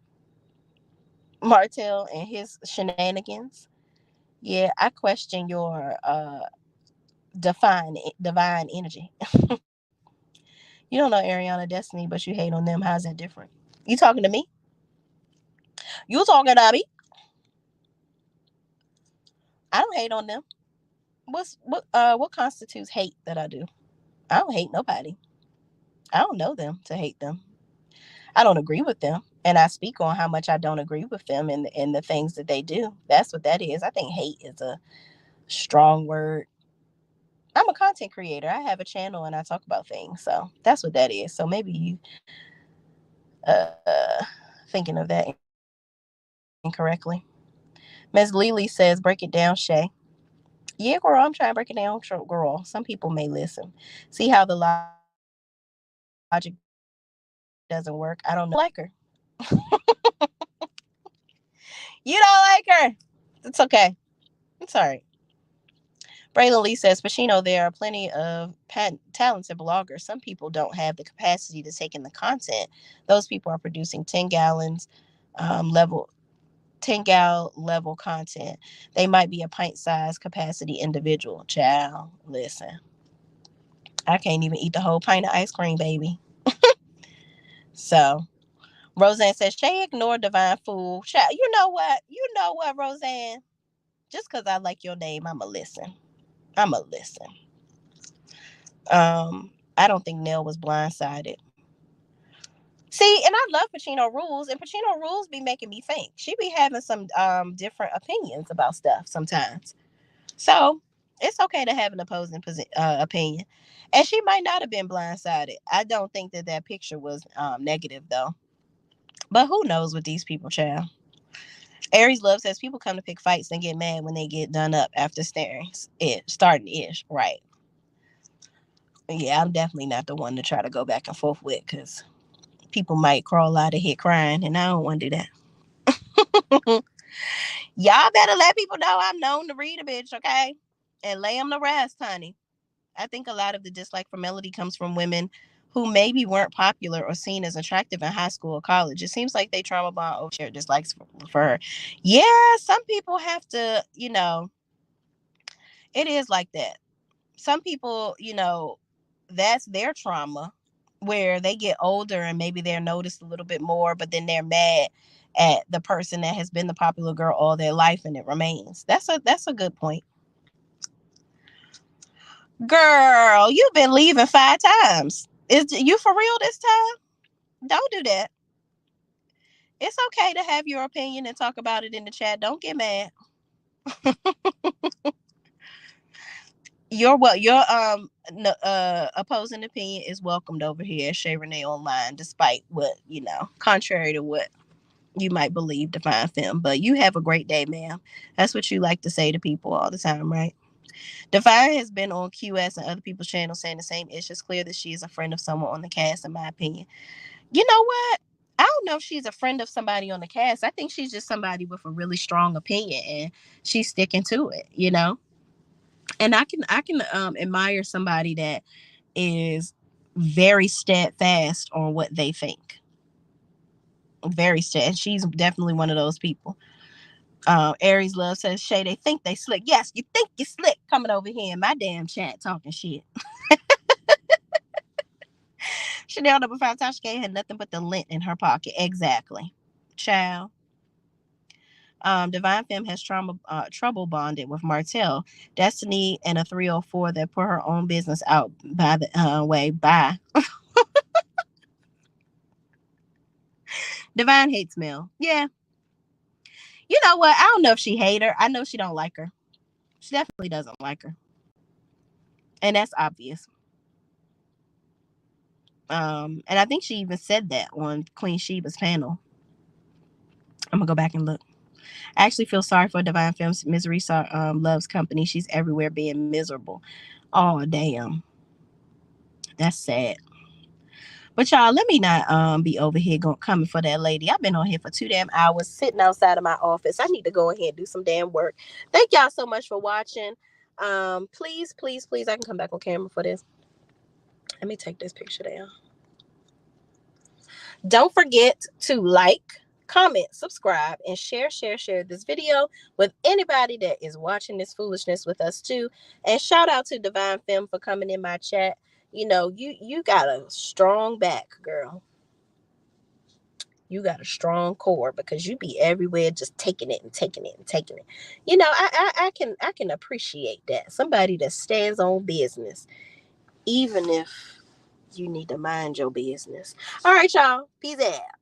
Martell and his shenanigans, yeah, I question your divine energy. You don't know Ariana Destiny, but you hate on them. How's that different? You talking to me? You talking to me? I don't hate on them. What constitutes hate that I do? I don't hate nobody. I don't know them to hate them. I don't agree with them. And I speak on how much I don't agree with them and the things that they do. That's what that is. I think hate is a strong word. I'm a content creator. I have a channel and I talk about things. So that's what that is. So maybe you thinking of that incorrectly. Ms. Lily says, break it down, Shay. Yeah, girl, I'm trying to break it down, girl. Some people may listen. See how the logic doesn't work? I don't know. You don't like her. You don't like her. It's okay. It's all right. Braylon Lee says, Pacino, there are plenty of talented bloggers. Some people don't have the capacity to take in the content. Those people are producing 10 gallons level 10 gal level content. They might be a pint size capacity individual. Child, listen. I can't even eat the whole pint of ice cream, baby. So Roseanne says, Shay ignore Divine Fool. Child, you know what? You know what, Roseanne? Just because I like your name, I'ma listen. I'ma listen. I don't think Nell was blindsided. See, and I love Pacino Rules, and Pacino Rules be making me think. She be having some different opinions about stuff sometimes. So it's okay to have an opposing opinion. And she might not have been blindsided. I don't think that that picture was negative, though. But who knows with these people, child. Aries Love says people come to pick fights and get mad when they get done up after starting ish. Right. Yeah, I'm definitely not the one to try to go back and forth with because people might crawl out of here crying, and I don't want to do that. Y'all better let people know I'm known to read a bitch, okay? And lay them to rest, honey. I think a lot of the dislike for Melody comes from women who maybe weren't popular or seen as attractive in high school or college. It seems like they trauma bond over shared dislikes for her. Yeah, some people have to, it is like that. Some people, that's their trauma where they get older and maybe they're noticed a little bit more, but then they're mad at the person that has been the popular girl all their life and it remains. That's a good point. Girl, you've been leaving 5 times. Is you for real this time? Don't do that. It's okay to have your opinion and talk about it in the chat. Don't get mad. Your opposing opinion is welcomed over here at Shay Renee Online, despite what, contrary to what you might believe Divine Femme. But you have a great day, ma'am. That's what you like to say to people all the time, right? Divine has been on QS and other people's channels saying the same. It's just clear that she is a friend of someone on the cast, in my opinion. You know what? I don't know if she's a friend of somebody on the cast. I think she's just somebody with a really strong opinion and she's sticking to it. And I can admire somebody that is very steadfast on what they think. Very steadfast. She's definitely one of those people. Aries Love says, Shay, they think they slick. Yes, you think you slick coming over here in my damn chat talking shit. Chanel number 5, Tasha K had nothing but the lint in her pocket. Exactly. Child. Divine Femme has trouble bonded with Martell, Destiny, and a 304 that put her own business out by the way. Bye. Divine hates Mel. Yeah. You know what? I don't know if she hate her. I know she don't like her. She definitely doesn't like her. And that's obvious. And I think she even said that on Queen Sheba's panel. I'm gonna go back and look. I actually feel sorry for Divine Femme's misery. Loves company. She's everywhere being miserable. Oh damn, that's sad. But y'all, let me not be over here coming for that lady. I've been on here for 2 damn hours sitting outside of my office. I need to go in here and do some damn work. Thank y'all so much for watching. Please, please, please, I can come back on camera for this. Let me take this picture down. Don't forget to like, comment, subscribe, and share this video with anybody that is watching this foolishness with us too. And shout out to Divine Femme for coming in my chat. You got a strong back, girl. You got a strong core because you be everywhere just taking it and taking it and taking it. I can appreciate that. Somebody that stands on business, even if You need to mind your business. All right, y'all. Peace out.